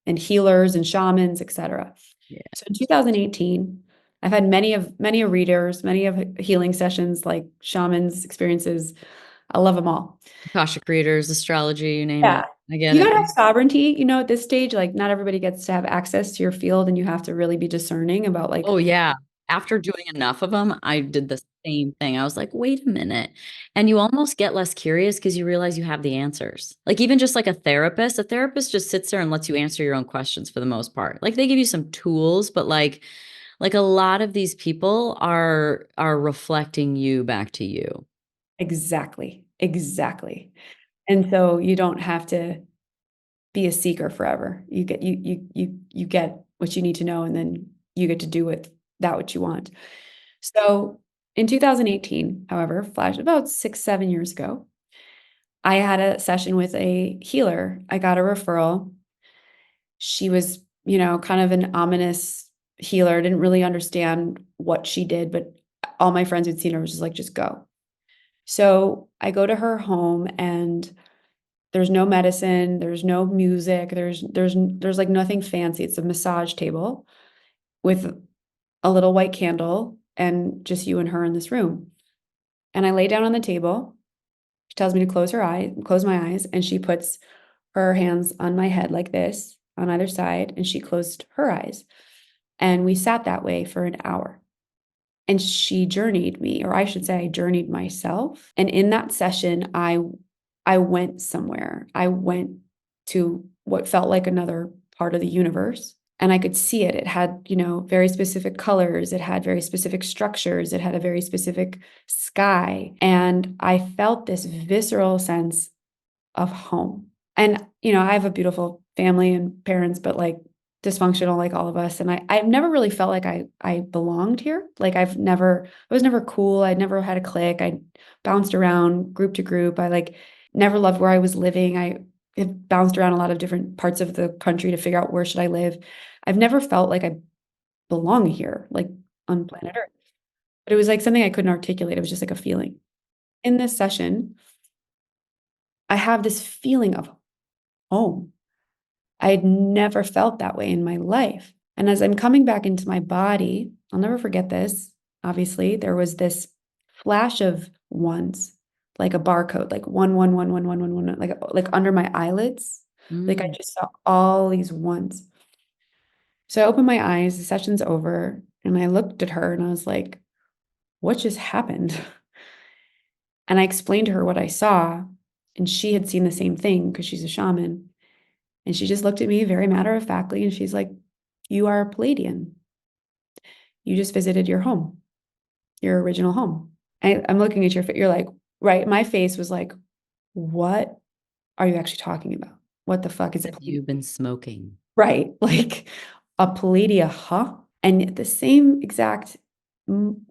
and healers and shamans, etc. Yeah. So in 2018, I've had many readers, many of healing sessions, like shamans experiences. I love them all. Akashic readers, astrology, you name Yeah. it. I get You it. gotta have sovereignty, at this stage, not everybody gets to have access to your field, and you have to really be discerning about Oh yeah. After doing enough of them, I did the same thing. I was like, wait a minute. And you almost get less curious because you realize you have the answers. Like even just like a therapist just sits there and lets you answer your own questions for the most part. Like they give you some tools, but like a lot of these people are reflecting you back to you. Exactly. And so you don't have to be a seeker forever. You get what you need to know, and then you get to do with that what you want. So in 2018, however, flash about 6-7 years ago, I had a session with a healer. I got a referral. She was, kind of an ominous healer. Didn't really understand what she did, but all my friends who'd seen her was just like, just go. So I go to her home, and there's no medicine, there's no music, there's like nothing fancy. It's a massage table with a little white candle and just you and her in this room. And I lay down on the table. She tells me to close my eyes, and she puts her hands on my head like this on either side, and she closed her eyes. And we sat that way for an hour. And she journeyed me, or I should say, I journeyed myself. And in that session, I went somewhere. I went to what felt like another part of the universe. And I could see it. It had, very specific colors. It had very specific structures. It had a very specific sky. And I felt this visceral sense of home. And, I have a beautiful family and parents, but dysfunctional like all of us. And I've never really felt like I belonged here. I was never cool. I'd never had a clique. I bounced around group to group. I never loved where I was living. I have bounced around a lot of different parts of the country to figure out where should I live. I've never felt like I belong here, on planet Earth. But it was something I couldn't articulate. It was just a feeling. In this session, I have this feeling of home. I had never felt that way in my life. And as I'm coming back into my body, I'll never forget this. Obviously, there was this flash of ones, like a barcode, like 1 1 1 1 1 1 1, like under my eyelids. I just saw all these ones. So I opened my eyes, the session's over, and I looked at her and I was like, what just happened? And I explained to her what I saw, and she had seen the same thing because she's a shaman. And she just looked at me very matter of factly, and she's like, you are a Pleiadian. you just visited your home, your original home. I'm looking at your face. You're like, right. My face was like, what are you actually talking about? What the fuck is it? You've been smoking. Right. Like a Palladia, huh? And at the same exact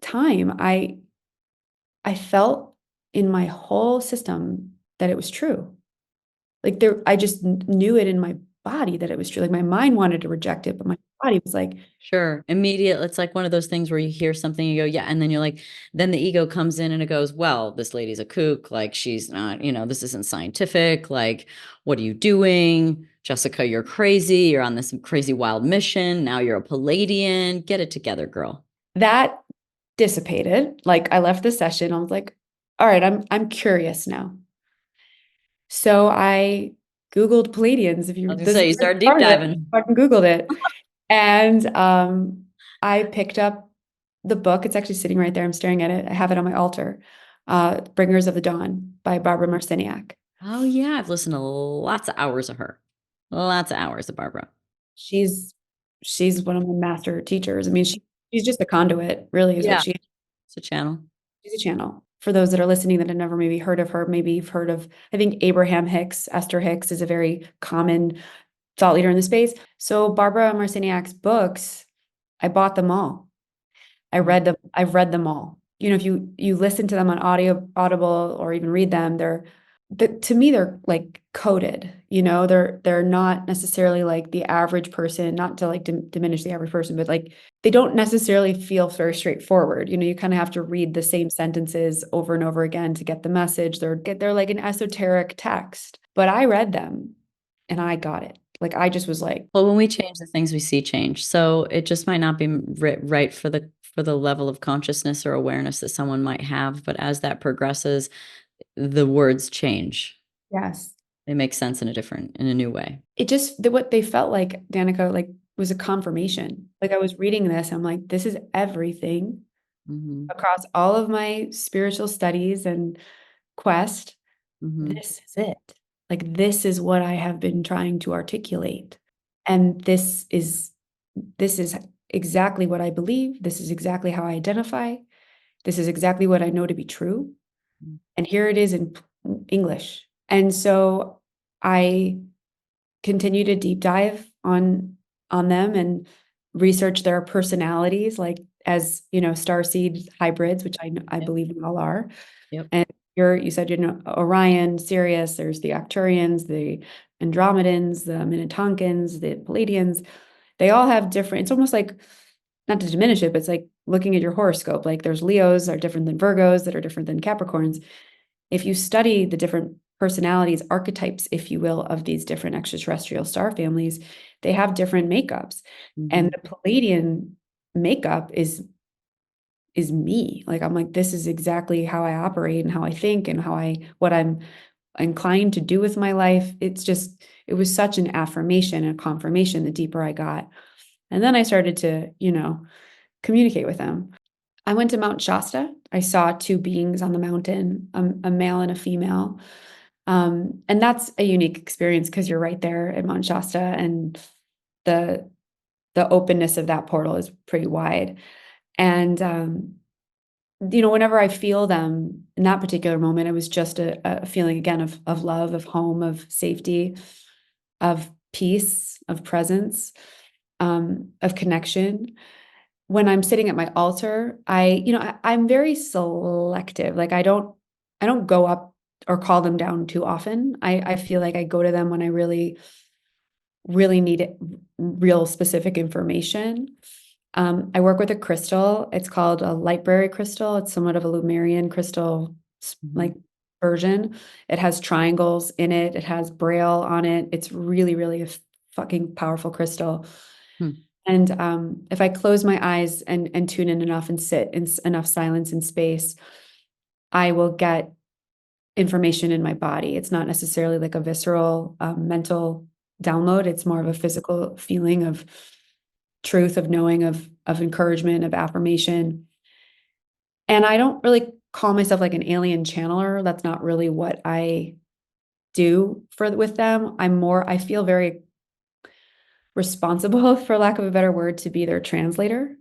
time, I felt in my whole system that it was true. Like there, I just knew it in my body that it was true. Like my mind wanted to reject it, but my body was like, sure. Immediate. It's like one of those things where you hear something, you go, yeah. And then you're like, then the ego comes in and it goes, well, this lady's a kook. Like she's not, this isn't scientific. Like, what are you doing? Jessica, you're crazy. You're on this crazy wild mission. Now you're a Pleiadian. Get it together, girl. that dissipated. Like I left the session. I was like, all right, I'm curious now. So I Googled Palladians. If you, I was gonna this say, you is start deep diving. I fucking Googled it. And I picked up the book. It's actually sitting right there. I'm staring at it. I have it on my altar. Bringers of the Dawn by Barbara Marciniak. Oh yeah, I've listened to lots of hours of her. Lots of hours of Barbara. She's one of my master teachers. I mean, she's just a conduit, really, is what she is. It's a channel. She's a channel. For those that are listening that have never maybe heard of her, maybe you've heard of, I think Abraham Hicks, Esther Hicks is a very common thought leader in the space. So Barbara Marciniak's books, I bought them all. I read them. I've read them all. If you listen to them on Audible, or even read them, to me, they're like coded. They're not necessarily like the average person, not to like diminish the average person, but like they don't necessarily feel very straightforward. You kind of have to read the same sentences over and over again to get the message. They're like an esoteric text, but I read them and I got it. Like I just was like, well, when we change, the things we see change. So it just might not be right for the level of consciousness or awareness that someone might have, but as that progresses, the words change. yes, They make sense in a new way. it just what they felt like, Danica, like was a confirmation. Like I was reading this, I'm like, this is everything across all of my spiritual studies and quest. This is it. Like this is what I have been trying to articulate. And this is exactly what I believe. This is exactly how I identify. This is exactly what I know to be true. And here it is in English. And so I continue to deep dive on them and research their personalities, like as starseed hybrids, which I believe we all are. Yep. And you said Orion, Sirius. There's the Arcturians, the Andromedans, the Minnetonкans, the Palladians. They all have different. It's almost like, not to diminish it, but it's like looking at your horoscope. Like there's Leos are different than Virgos, that are different than Capricorns. If you study the different personalities, archetypes, if you will, of these different extraterrestrial star families, they have different makeups. And the Palladian makeup is me. Like I'm like, this is exactly how I operate and how I think and what I'm inclined to do with my life. It was such an affirmation and confirmation the deeper I got. And then I started to, communicate with them. I went to Mount Shasta. I saw two beings on the mountain, a male and a female. And that's a unique experience because you're right there at Mount Shasta, and the openness of that portal is pretty wide. And whenever I feel them in that particular moment, it was just a feeling again of love, of home, of safety, of peace, of presence, of connection. When I'm sitting at my altar, I'm very selective. Like I don't go up or call them down too often. I feel like I go to them when I really, really need it, real specific information. I work with a crystal. It's called a library crystal. It's somewhat of a Lumerian crystal, like version. It has triangles in it. It has braille on it. It's really, really a fucking powerful crystal. And if I close my eyes and tune in enough and sit in enough silence and space, I will get information in my body. It's not necessarily like a visceral mental download. It's more of a physical feeling of truth, of knowing, of encouragement, of affirmation. And I don't really call myself like an alien channeler. That's not really what I do with them. I feel very responsible, for lack of a better word, to be their translator.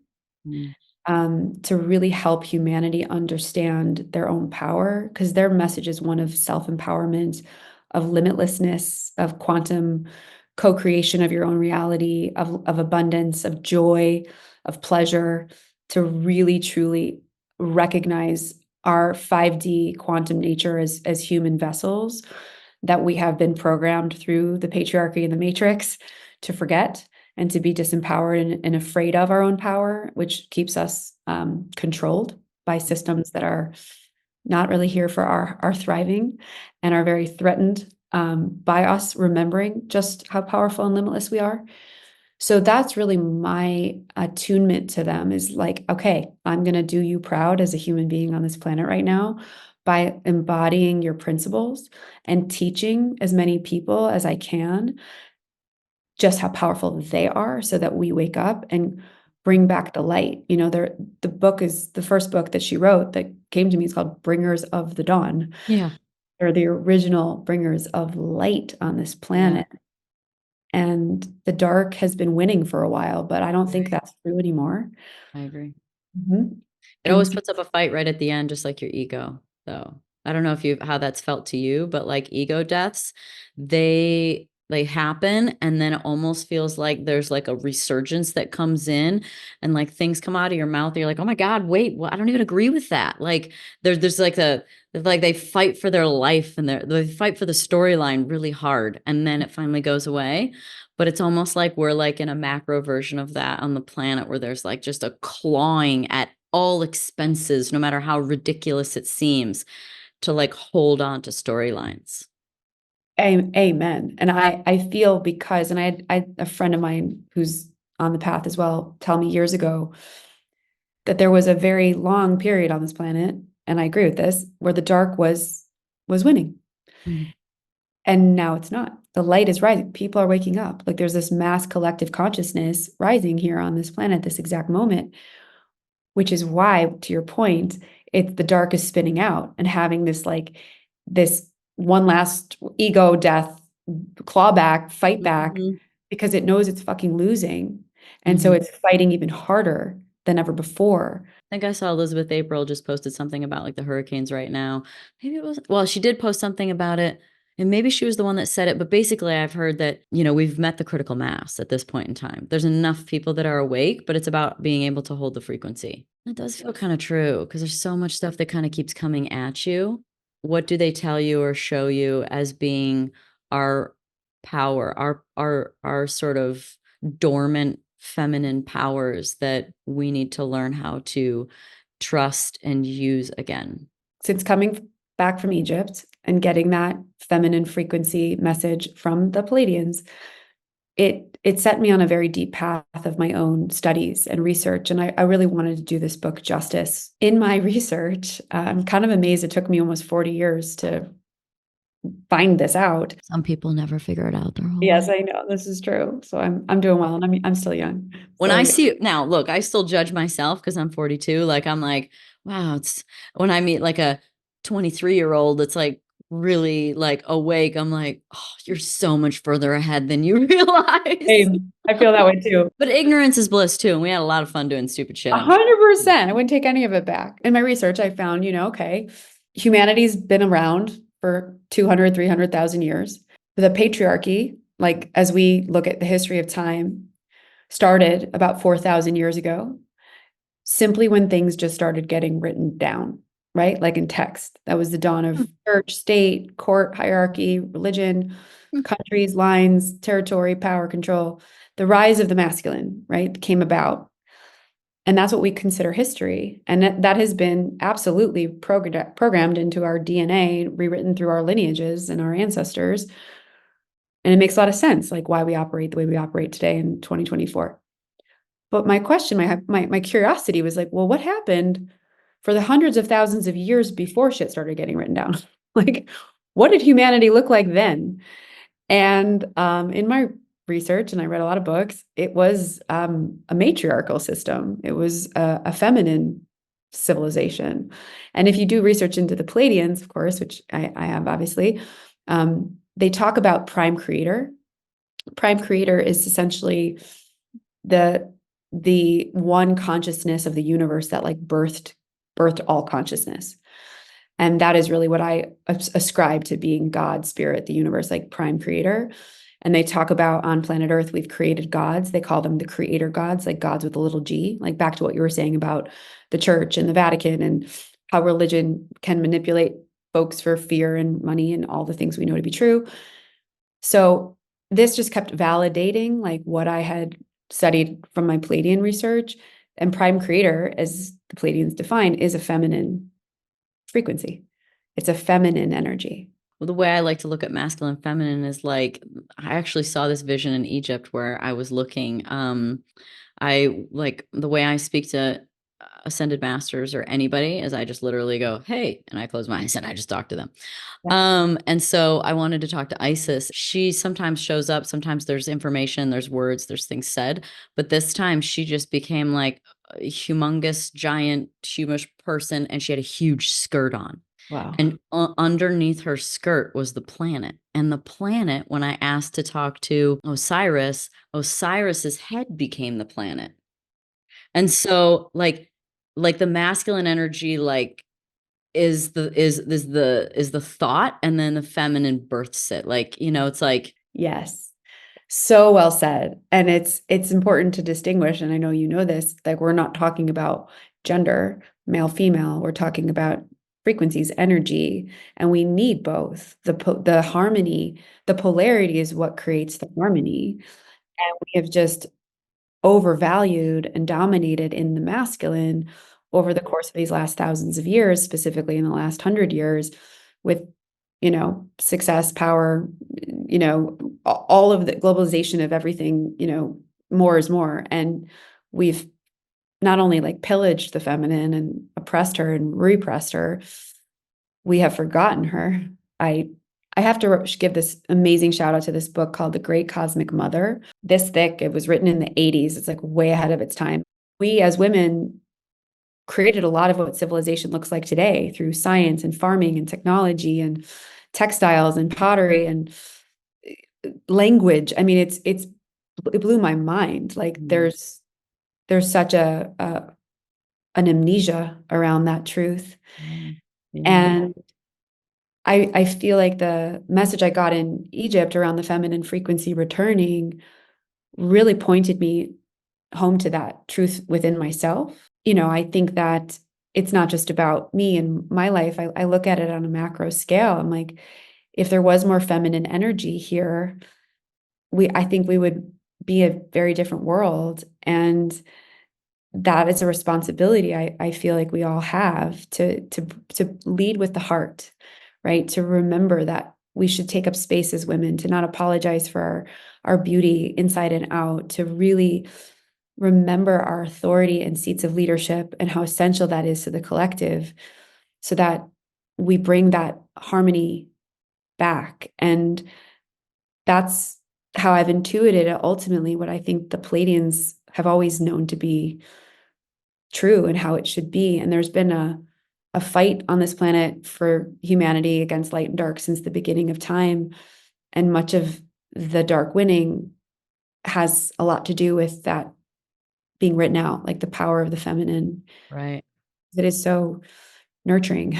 to really help humanity understand their own power, because their message is one of self-empowerment, of limitlessness, of quantum co-creation of your own reality, of abundance, of joy, of pleasure, to really truly recognize our 5D quantum nature as human vessels that we have been programmed through the patriarchy and the matrix to forget and to be disempowered and afraid of our own power, which keeps us controlled by systems that are not really here for our thriving and are very threatened by us remembering just how powerful and limitless we are. So that's really my attunement to them, is like, okay, I'm going to do you proud as a human being on this planet right now by embodying your principles and teaching as many people as I can just how powerful they are, so that we wake up and bring back the light. You know, the first book that she wrote that came to me is called Bringers of the Dawn. Yeah. They're the original bringers of light on this planet. Yeah. And the dark has been winning for a while, but I don't think that's true anymore. I agree. Mm-hmm. It always puts up a fight right at the end, just like your ego, though. I don't know how that's felt to you, but like ego deaths, they happen, and then it almost feels like there's like a resurgence that comes in, and like things come out of your mouth, and you're like, oh my God, wait, well, I don't even agree with that. Like there's like they fight for their life, and they fight for the storyline really hard, and then it finally goes away. But it's almost like we're like in a macro version of that on the planet, where there's like just a clawing at all expenses, no matter how ridiculous it seems, to like hold on to storylines. Amen. And I feel, because, and I a friend of mine who's on the path as well tell me years ago that there was a very long period on this planet, and I agree with this, where the dark was winning. Mm-hmm. And now it's not. The light is rising. People are waking up. Like there's this mass collective consciousness rising here on this planet, this exact moment, which is why, to your point, it's the dark is spinning out and having this one last ego death, claw back, fight back, because it knows it's fucking losing. And so it's fighting even harder than ever before. I think I saw Elizabeth April just posted something about like the hurricanes right now. Maybe it was, well, she did post something about it, and maybe she was the one that said it, but basically I've heard that, we've met the critical mass at this point in time. There's enough people that are awake, but it's about being able to hold the frequency. It does feel kind of true, because there's so much stuff that kind of keeps coming at you. What do they tell you or show you as being our power, our sort of dormant feminine powers that we need to learn how to trust and use again? Since coming back from Egypt and getting that feminine frequency message from the Pleiadians, it set me on a very deep path of my own studies and research. And I really wanted to do this book justice. In my research, I'm kind of amazed it took me almost 40 years to find this out. Some people never figure it out their whole Yes, life. I know, this is true. So I'm doing well, and I'm still young. When I see now, look, I still judge myself because I'm 42. Like I'm like, wow, it's when I meet like a 23-year-old that's like really like awake, I'm like, oh, you're so much further ahead than you realize. Same. I feel that way too. But ignorance is bliss too, and we had a lot of fun doing stupid shit. 100%. I wouldn't take any of it back. In my research, I found, okay, humanity's been around for 200, 300,000 years. The patriarchy, like as we look at the history of time, started about 4,000 years ago, simply when things just started getting written down, right? Like in text. That was the dawn of church, state, court, hierarchy, religion, countries, lines, territory, power, control. The rise of the masculine, right, came about. And that's what we consider history. And that has been absolutely programmed into our DNA, rewritten through our lineages and our ancestors. And it makes a lot of sense, like why we operate the way we operate today in 2024. But my question, my curiosity was like, well, what happened for the hundreds of thousands of years before shit started getting written down? Like, what did humanity look like then? And in my research, and I read a lot of books, it was a matriarchal system. It was a feminine civilization. And if you do research into the Pleiadians, of course, which I have obviously, they talk about prime creator. Prime creator is essentially the the one consciousness of the universe that like birthed all consciousness. And that is really what I ascribe to being God, spirit, the universe, like prime creator. And they talk about on planet Earth, we've created gods. They call them the creator gods, like gods with a little g, like back to what you were saying about the church and the Vatican and how religion can manipulate folks for fear and money and all the things we know to be true. So this just kept validating like what I had studied from my Pleiadian research. And prime creator, as the Pleiadians define, is a feminine frequency. It's a feminine energy. Well, the way I like to look at masculine and feminine is like, I actually saw this vision in Egypt where I was looking, I like the way I speak to ascended masters or anybody is I just literally go, hey, and I close my eyes and I just talk to them. Yeah. And so I wanted to talk to Isis. She sometimes shows up, sometimes there's information, there's words, there's things said, but this time she just became like a humongous, giant, huge person, and she had a huge skirt on. Wow. And underneath her skirt was the planet. And the planet, when I asked to talk to Osiris, Osiris's head became the planet. And so like the masculine energy, like is the thought, and then the feminine births it. Like, you know, it's like, yes. So well said. And it's important to distinguish, and I know you know this, like we're not talking about gender, male, female. We're talking about frequencies, energy, and we need both. The harmony, the polarity is what creates the harmony. And we have just overvalued and dominated in the masculine over the course of these last thousands of years, specifically in the last 100 years, with success, power, all of the globalization of everything, more is more. And we've not only like pillaged the feminine and oppressed her and repressed her, we have forgotten her. I have to give this amazing shout out to this book called The Great Cosmic Mother. This thick, it was written in the 80s. It's like way ahead of its time. We as women created a lot of what civilization looks like today through science and farming and technology and textiles and pottery and language. I mean, it blew my mind. Like there's such an amnesia around that truth. And I feel like the message I got in Egypt around the feminine frequency returning really pointed me home to that truth within myself. I think that it's not just about me and my life. I look at it on a macro scale. I'm like, if there was more feminine energy here, I think we would be a very different world. And that is a responsibility I feel like we all have to lead with the heart, right? To remember that we should take up space as women, to not apologize for our beauty inside and out, to really remember our authority and seats of leadership and how essential that is to the collective, so that we bring that harmony back. And that's how I've intuited it, ultimately what I think the Pleiadians have always known to be true and how it should be. And there's been a fight on this planet for humanity against light and dark since the beginning of time. And much of the dark winning has a lot to do with that being written out, like the power of the feminine. right. It is so nurturing.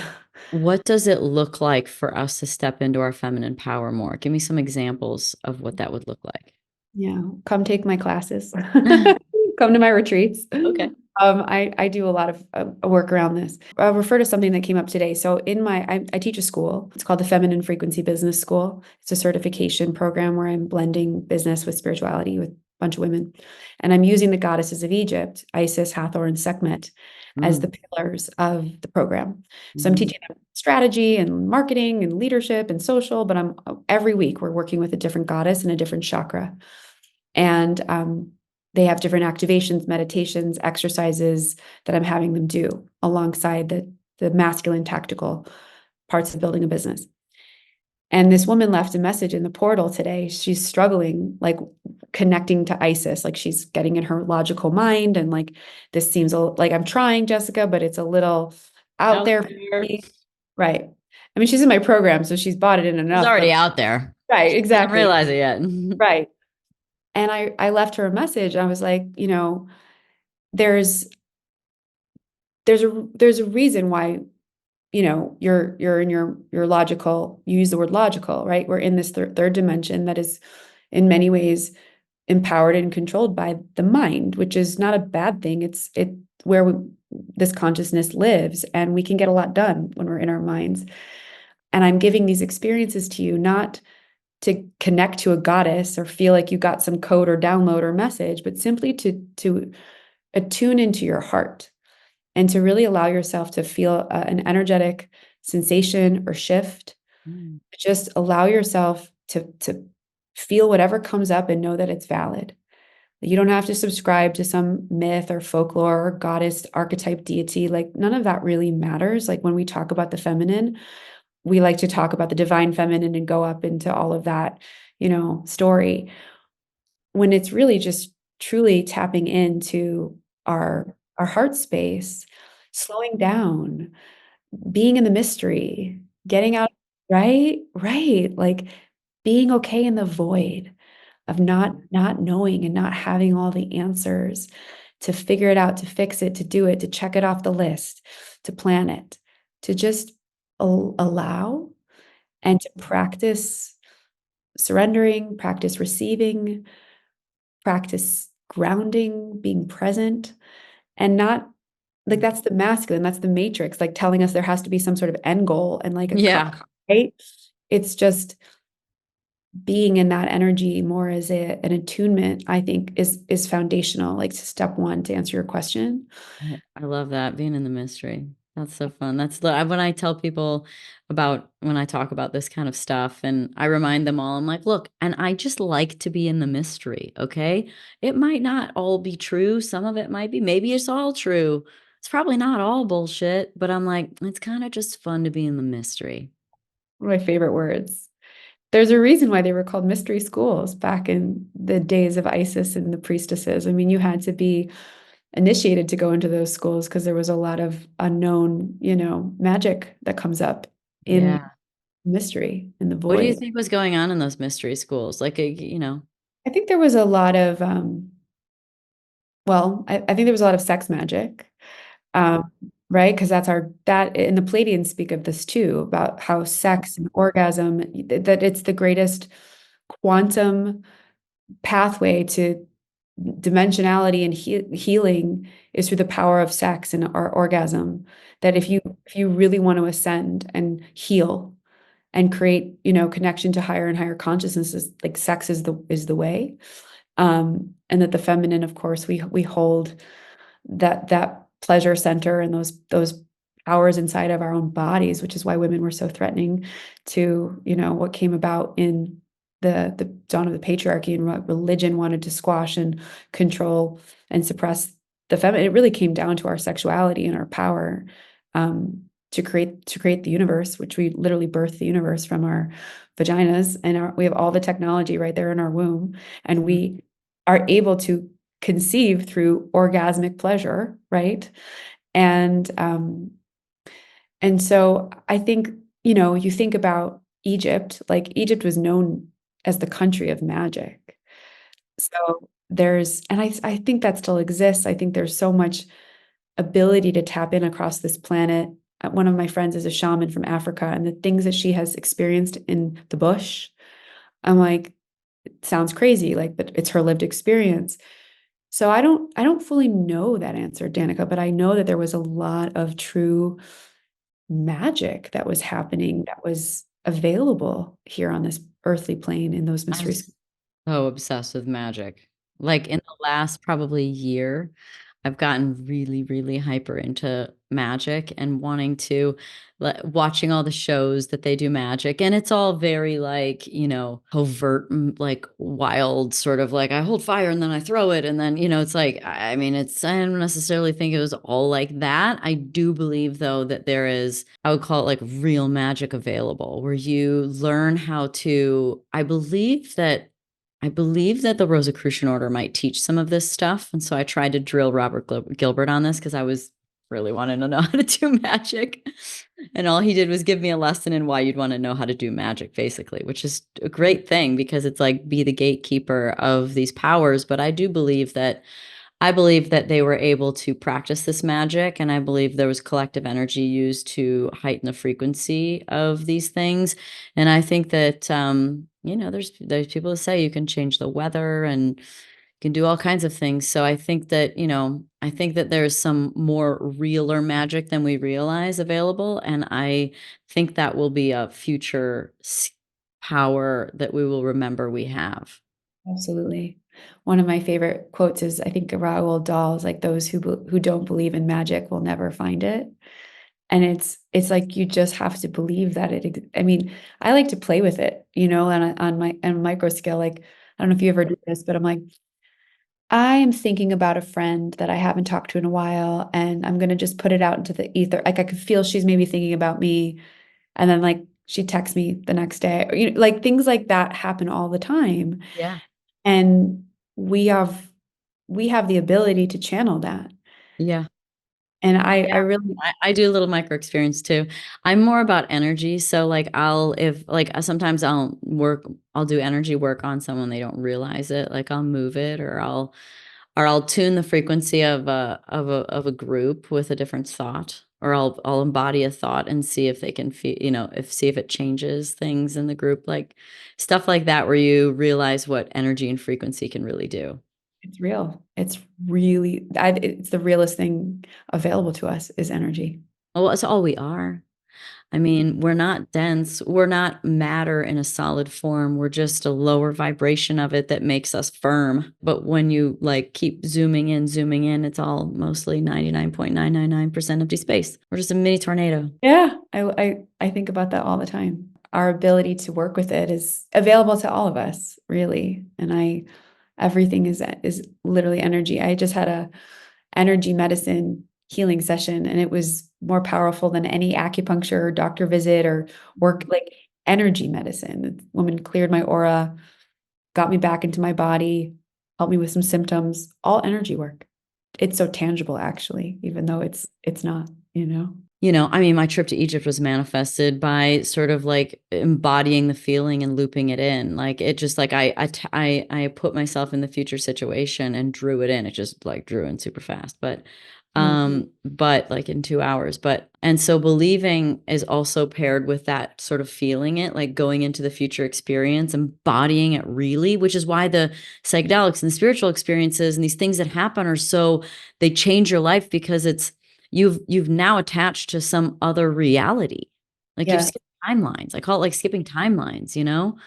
What does it look like for us to step into our feminine power more? Give me some examples of what that would look like. Yeah. Come take my classes. Come to my retreats. Okay. I do a lot of work around this. I'll refer to something that came up today. So I teach a school. It's called the Feminine Frequency Business School. It's a certification program where I'm blending business with spirituality with a bunch of women. And I'm using the goddesses of Egypt, Isis, Hathor, and Sekhmet, as the pillars of the program. So I'm teaching them strategy and marketing and leadership and social, but every week we're working with a different goddess and a different chakra. And they have different activations, meditations, exercises that I'm having them do alongside the masculine tactical parts of building a business. And this woman left a message in the portal today. She's struggling, like connecting to Isis, like she's getting in her logical mind. And like, this seems like I'm trying, Jessica, but it's a little out there. Right. I mean, she's in my program, so she's bought it in enough. She's already out there. Right. Exactly. I didn't realize it yet. Right. And I left her a message. I was like, there's there's a reason why, you're in your logical, you use the word logical, right? We're in this third dimension that is in many ways empowered and controlled by the mind, which is not a bad thing. It's where this consciousness lives, and we can get a lot done when we're in our minds. And I'm giving these experiences to you not to connect to a goddess or feel like you got some code or download or message, but simply to attune into your heart and to really allow yourself to feel an energetic sensation or shift. Just allow yourself to feel whatever comes up and know that it's valid. You don't have to subscribe to some myth or folklore or goddess archetype deity. Like, none of that really matters. Like, when we talk about the feminine, we like to talk about the divine feminine and go up into all of that, story, when it's really just truly tapping into our heart space, slowing down, being in the mystery, getting out, right? Right. Like, being okay in the void of not knowing and not having all the answers, to figure it out, to fix it, to do it, to check it off the list, to plan it, to just allow and to practice surrendering, practice receiving, practice grounding, being present, and not like, that's the masculine, that's the matrix, like telling us there has to be some sort of end goal and like right? It's just being in that energy more as an attunement, I think is foundational, like, step one, to answer your question. I love that, being in the mystery. That's so fun. That's the when I tell people about when I talk about this kind of stuff, and I remind them all, I'm like, "Look, and I just like to be in the mystery, okay? It might not all be true. Some of it might be. Maybe it's all true. It's probably not all bullshit, but I'm like, it's kinda just fun to be in the mystery." One of my favorite words. There's a reason why they were called mystery schools back in the days of Isis and the priestesses. I mean, you had to be initiated to go into those schools because there was a lot of unknown, magic that comes up in Yeah. mystery, in the What do you void. think was going on in those mystery schools? Like, I think there was a lot of, well, I think there was a lot of sex magic, um, right? Because that, and the Pleiadians speak of this too, about how sex and orgasm, that it's the greatest quantum pathway to dimensionality and healing is through the power of sex and our orgasm. That if you really want to ascend and heal and create, connection to higher and higher consciousnesses, like, sex is the way. And that the feminine, of course, we hold that pleasure center and those powers inside of our own bodies, which is why women were so threatening to, what came about in the dawn of the patriarchy, and what religion wanted to squash and control and suppress the feminine. It really came down to our sexuality and our power, to create the universe, which we literally birthed the universe from our vaginas, and we have all the technology right there in our womb, and we are able to conceive through orgasmic pleasure, right? And so I think, you think about Egypt, like, Egypt was known as the country of magic. So I think that still exists. I think there's so much ability to tap in across this planet. One of my friends is a shaman from Africa, and the things that she has experienced in the bush, I'm like, it sounds crazy, like, but it's her lived experience. So I don't fully know that answer, Danica, but I know that there was a lot of true magic that was happening, that was available here on this earthly plane in those I'm mysteries. so obsessed with magic. Like, in the last probably year, I've gotten really, really hyper into magic and wanting to watching all the shows that they do magic. And it's all very like, covert, like wild, sort of like I hold fire and then I throw it. And then, it's like, I mean, I don't necessarily think it was all like that. I do believe, though, that there is, I would call it like real magic available where you learn how to, I believe that the Rosicrucian order might teach some of this stuff. And so I tried to drill Robert Gilbert on this because I was really wanting to know how to do magic. And all he did was give me a lesson in why you'd want to know how to do magic, basically, which is a great thing because it's like be the gatekeeper of these powers. But I do believe that I believe that they were able to practice this magic, and I believe there was collective energy used to heighten the frequency of these things. And I think that there's people who say you can change the weather and you can do all kinds of things. So I think that, I think that there's some more realer magic than we realize available, and I think that will be a future power that we will remember we have. Absolutely. One of my favorite quotes is, I think, Raoul Dahl's like, those who don't believe in magic will never find it. And it's like you just have to believe that I mean, I like to play with it, on a micro scale. Like, I don't know if you ever do this, but I'm like, I am thinking about a friend that I haven't talked to in a while, and I'm gonna just put it out into the ether. Like, I could feel she's maybe thinking about me, and then like she texts me the next day. Or, like things like that happen all the time. Yeah. And we have the ability to channel that. Yeah. And I Yeah, really, I do a little micro experience too. I'm more about energy. So like sometimes I'll do energy work on someone, they don't realize it. Like I'll move it, or I'll tune the frequency of a group with a different thought, or I'll embody a thought and see if they can feel, see if it changes things in the group, like stuff like that, where you realize what energy and frequency can really do. it's real. It's the realest thing available to us is energy. Well, it's all we are. I mean, we're not dense. We're not matter in a solid form. We're just a lower vibration of it that makes us firm. But when you like keep zooming in, it's all mostly 99.999% empty space. We're just a mini tornado. Yeah, I think about that all the time. Our ability to work with it is available to all of us, really. And everything is literally energy. I just had a energy medicine healing session, and it was more powerful than any acupuncture or doctor visit or work. Like, energy medicine. The woman cleared my aura, got me back into my body, helped me with some symptoms, all energy work. It's so tangible, actually, even though it's not. I mean, my trip to Egypt was manifested by sort of like embodying the feeling and looping it in. Like it just like I put myself in the future situation and drew it in. It just like drew in super fast, but like in 2 hours. And so believing is also paired with that sort of feeling it, like going into the future experience, embodying it really, which is why the psychedelics and the spiritual experiences and these things that happen they change your life, because you've now attached to some other reality. Like you've Yeah. skipped timelines. I call it like skipping timelines.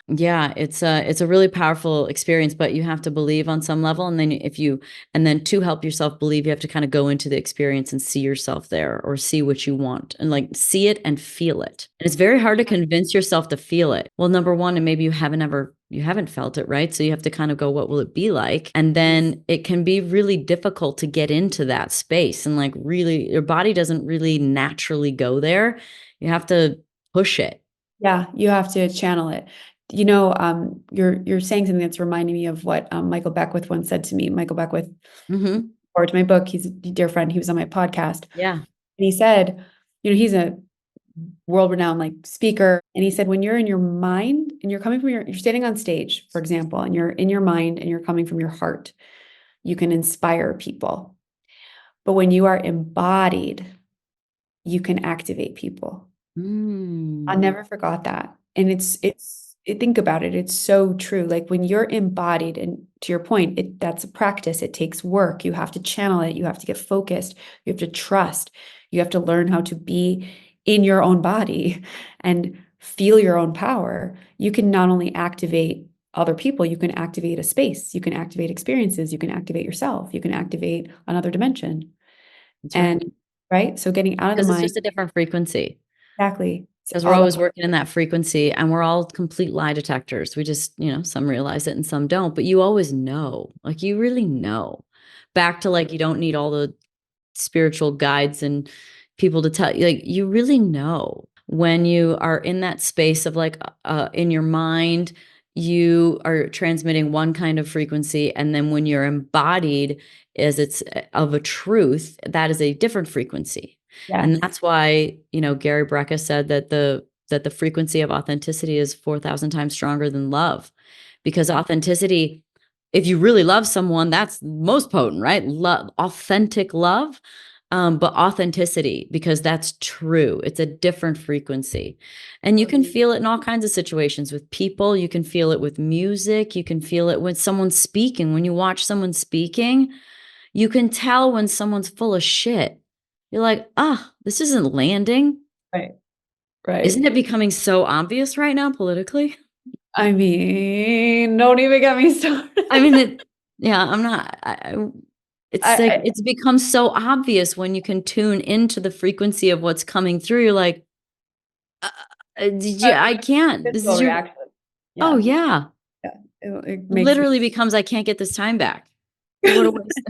Yeah, it's a really powerful experience, but you have to believe on some level. And then to help yourself believe, you have to kind of go into the experience and see yourself there, or see what you want, and like see it and feel it. And it's very hard to convince yourself to feel it. Well, number one, and maybe you haven't felt it, right? So you have to kind of go, what will it be like? And then it can be really difficult to get into that space. And like really, your body doesn't really naturally go there. You have to push it. Yeah, you have to channel it. You're saying something that's reminding me of what Michael Beckwith once said to me. Michael Beckwith, Mm-hmm. or to my book, he's a dear friend. He was on my podcast, Yeah. and he said, he's a world-renowned like speaker, and he said, when you're in your mind and you're coming from you're standing on stage, for example, and you're in your mind and you're coming from your heart, you can inspire people. But when you are embodied, you can activate people. I never forgot that. And think about it. It's so true. Like when you're embodied, and to your point, that's a practice. It takes work. You have to channel it. You have to get focused. You have to trust. You have to learn how to be in your own body and feel your own power. You can not only activate other people, you can activate a space, you can activate experiences, you can activate yourself, you can activate another dimension. That's right. And right. So getting out of the Because it's mind. just a different frequency. Exactly. It's Because we're all always about, working in that frequency, and we're all complete lie detectors. We just, some realize it and some don't, but you always know, like you really know. Back to like, you don't need all the spiritual guides and people to tell you, like you really know when you are in that space of like in your mind, you are transmitting one kind of frequency, and then when you're embodied as it's of a truth, that is a different frequency. And yes. that's why, Gary Brecka said that the frequency of authenticity is 4,000 times stronger than love, because authenticity if you really love someone, that's most potent, right? Love, authentic love, but authenticity, because that's true. It's a different frequency. And you can feel it in all kinds of situations with people. You can feel it with music. You can feel it when someone's speaking. When you watch someone speaking, you can tell when someone's full of shit. You're like, this isn't landing. Right. Right. Isn't it becoming so obvious right now politically? I mean, don't even get me started. I mean, I'm not, it's like, it's become so obvious when you can tune into the frequency of what's coming through. You're like, I can't, this is your reaction. Yeah. Oh yeah. Yeah. It Literally becomes, I can't get this time back. What a waste.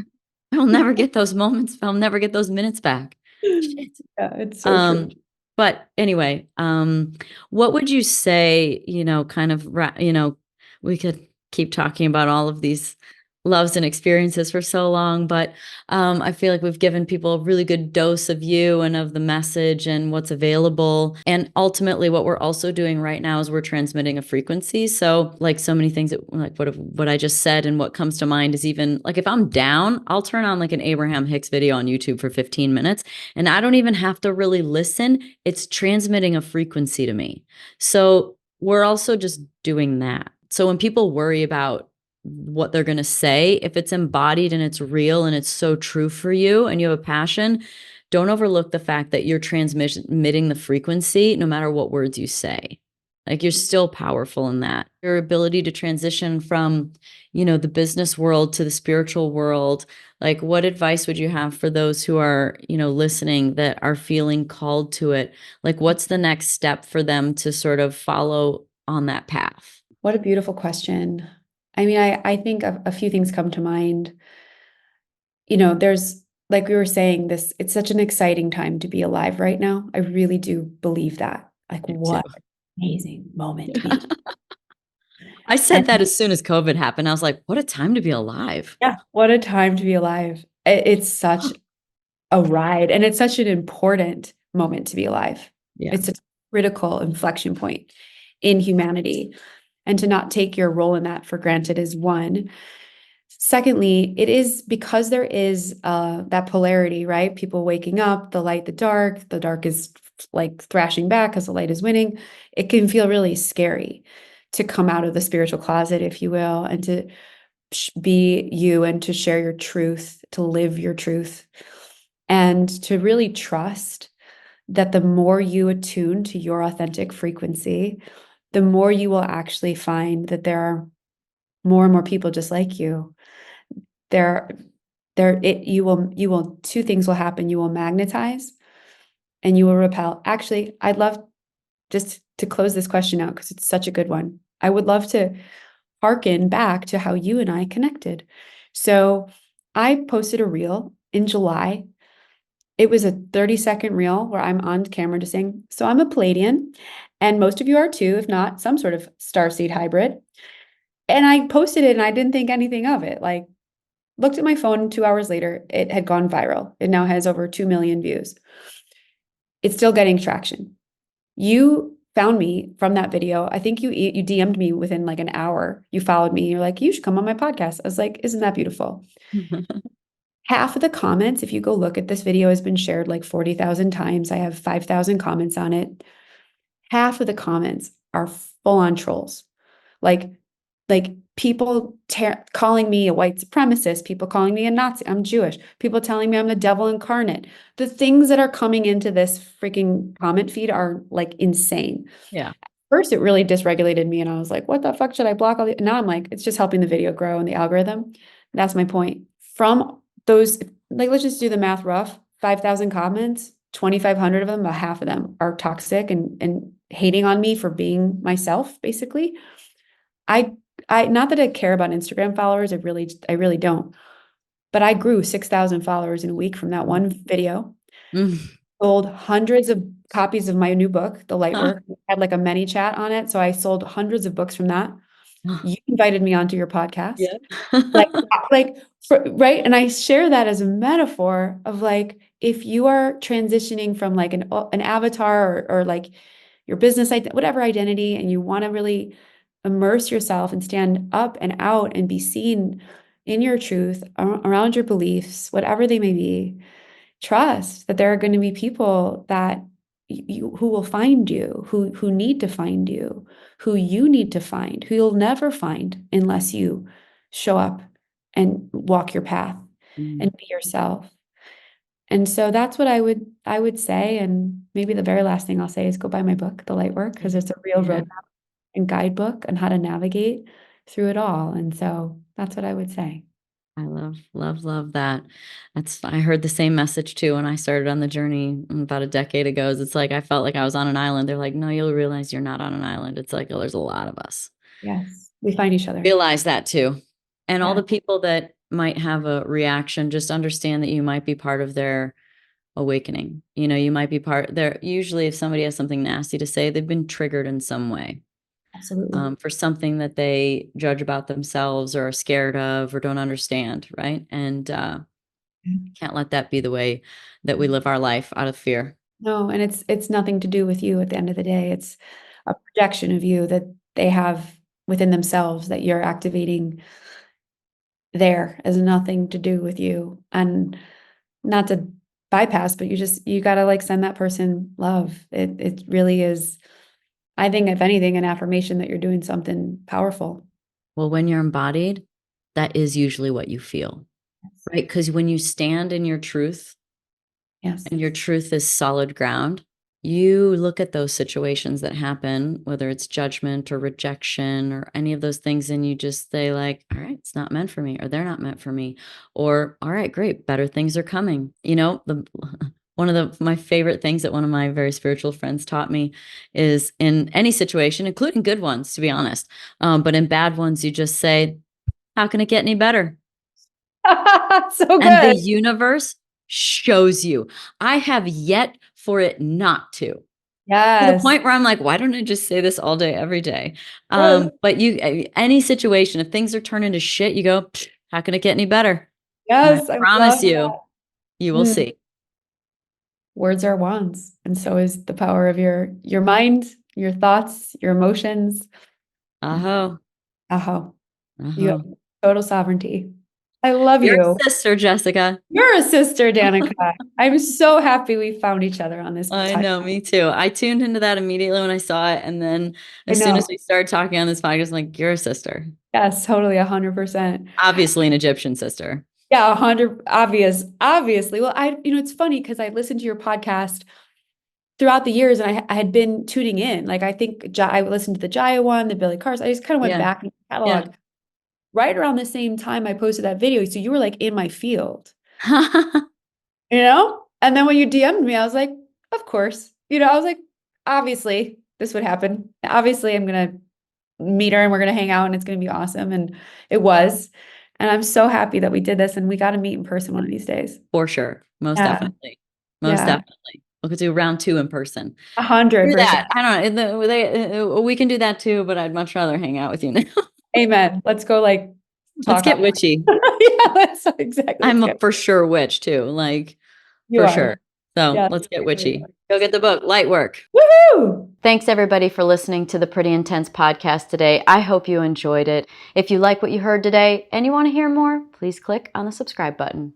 I'll never get those moments. I'll never get those minutes back. Shit. Yeah, it's so true. But anyway, what would you say, kind of, we could keep talking about all of these loves and experiences for so long, but I feel like we've given people a really good dose of you and of the message and what's available. And ultimately what we're also doing right now is we're transmitting a frequency. So like so many things that like what I just said and what comes to mind is even like if I'm down, I'll turn on like an Abraham Hicks video on YouTube for 15 minutes and I don't even have to really listen. It's transmitting a frequency to me. So we're also just doing that. So when people worry about what they're going to say, if it's embodied and it's real and it's so true for you and you have a passion, don't overlook the fact that you're transmitting the frequency no matter what words you say. Like you're still powerful in that. Your ability to transition from, the business world to the spiritual world. Like what advice would you have for those who are, listening that are feeling called to it? Like what's the next step for them to sort of follow on that path? What a beautiful question. I mean, I think a few things come to mind. There's, like we were saying, it's such an exciting time to be alive right now. I really do believe that. Like, what an amazing moment to be. I said that as soon as COVID happened. I was like, what a time to be alive. Yeah, what a time to be alive. It's such a ride, and it's such an important moment to be alive. Yeah. It's a critical inflection point in humanity. And to not take your role in that for granted is one. Secondly, it is because there is that polarity, right? People waking up, the light, the dark is like thrashing back because the light is winning. It can feel really scary to come out of the spiritual closet, if you will, and to be you and to share your truth, to live your truth, and to really trust that the more you attune to your authentic frequency, the more you will actually find that there are more and more people just like you. You will, two things will happen. You will magnetize and you will repel. Actually, I'd love just to close this question out because it's such a good one. I would love to harken back to how you and I connected. So I posted a reel in July. It was a 30-second reel where I'm on camera just saying, so I'm a Pleiadian, and most of you are too, if not some sort of starseed hybrid. And I posted it and I didn't think anything of it. Like, looked at my phone 2 hours later, it had gone viral. It now has over 2 million views. It's still getting traction. You found me from that video. I think you DM'd me within like an hour. You followed me. You're like, you should come on my podcast. I was like, isn't that beautiful? Half of the comments, if you go look at this video, has been shared like 40,000 times. I have 5,000 comments on it. Half of the comments are full on trolls. Like people calling me a white supremacist, people calling me a Nazi, I'm Jewish, people telling me I'm the devil incarnate. The things that are coming into this freaking comment feed are like insane. Yeah. First, it really dysregulated me and I was like, what the fuck should I block all the? Now I'm like, it's just helping the video grow and the algorithm. That's my point. From those, like, let's just do the math rough, 5,000 comments, 2,500 of them, about half of them are toxic and hating on me for being myself, basically. I not that I care about Instagram followers, I really don't. But I grew 6,000 followers in a week from that one video. Sold hundreds of copies of my new book, The Lightwork. Had like a mini chat on it. So I sold hundreds of books from that. You invited me onto your podcast. Yeah. Right. And I share that as a metaphor of like, if you are transitioning from like an avatar or like your business, whatever identity, and you want to really immerse yourself and stand up and out and be seen in your truth, around your beliefs, whatever they may be, trust that there are going to be people that who will find you, who need to find you, who you need to find, who you'll never find unless you show up and walk your path and be yourself. And so that's what I would say. And maybe the very last thing I'll say is go buy my book, The Light Work, because it's a real roadmap and guidebook on how to navigate through it all. And so that's what I would say. I love that. I heard the same message too when I started on the journey about a decade ago. It's like I felt like I was on an island. They're like, no, you'll realize you're not on an island. It's like, oh, there's a lot of us. Yes, we find each other. Realize that too. And all Yeah. the people that might have a reaction, just understand that you might be part of their awakening. You might be usually if somebody has something nasty to say, they've been triggered in some way. Absolutely. For something that they judge about themselves or are scared of or don't understand, right? And can't let that be the way that we live our life, out of fear. No, and it's nothing to do with you at the end of the day. It's a projection of you that they have within themselves that you're activating there. Has nothing to do with you. And not to bypass, but you gotta like send that person love. It really is, I think, if anything, an affirmation that you're doing something powerful. Well, when you're embodied, that is usually what you feel, right? Because when you stand in your truth, Yes. and your truth is solid ground, you look at those situations that happen, whether it's judgment or rejection or any of those things, and you just say like, all right, it's not meant for me, or they're not meant for me, or all right, great, better things are coming. One of my favorite things that one of my very spiritual friends taught me is, in any situation, including good ones, to be honest, but in bad ones, you just say, how can it get any better? So And the good. universe shows you. I have yet for it not to. To the Yes. point where I'm like, why don't I just say this all day, every day? Yes. But any situation, if things are turning to shit, you go, how can it get any better? And I Yes. I love promise you, that. you will see. Words are wands, and so is the power of your mind, your thoughts, your emotions. Aho. Aho. You have Aho. total sovereignty. I love You're you. a sister, Jessica. You're a sister, Danica. I'm so happy we found each other on this I time. know, me too. I tuned into that immediately when I saw it. And then I as soon as know. we started talking on this podcast, I'm like, you're a sister. Yes, totally, 100%. Obviously an Egyptian sister. Yeah, 100, obviously. Well, it's funny because I listened to your podcast throughout the years, and I had been tuning in. Like, I think I listened to the Jaya one, the Billy Carson. I just kind of went Yeah. back in the Yeah. catalog. Right around the same time I posted that video. So you were like in my field, And then when you DM'd me, I was like, of course. I was like, obviously this would happen. Obviously I'm gonna meet her and we're gonna hang out and it's gonna be awesome. And it was. And I'm so happy that we did this and we got to meet in person one of these days. For sure. Most Yeah. definitely. Most Yeah. definitely. We'll do round 2 in person. 100%. Do that. I don't know. We can do that too, but I'd much rather hang out with you now. Amen. Let's go Let's talk get up. witchy. Yeah, that's exactly. I'm a for sure witch too. Like, You for are. sure. So Yeah. let's get witchy. Go get the book, Light Work. Woohoo! Thanks everybody for listening to the Pretty Intense podcast today. I hope you enjoyed it. If you like what you heard today and you want to hear more, please click on the subscribe button.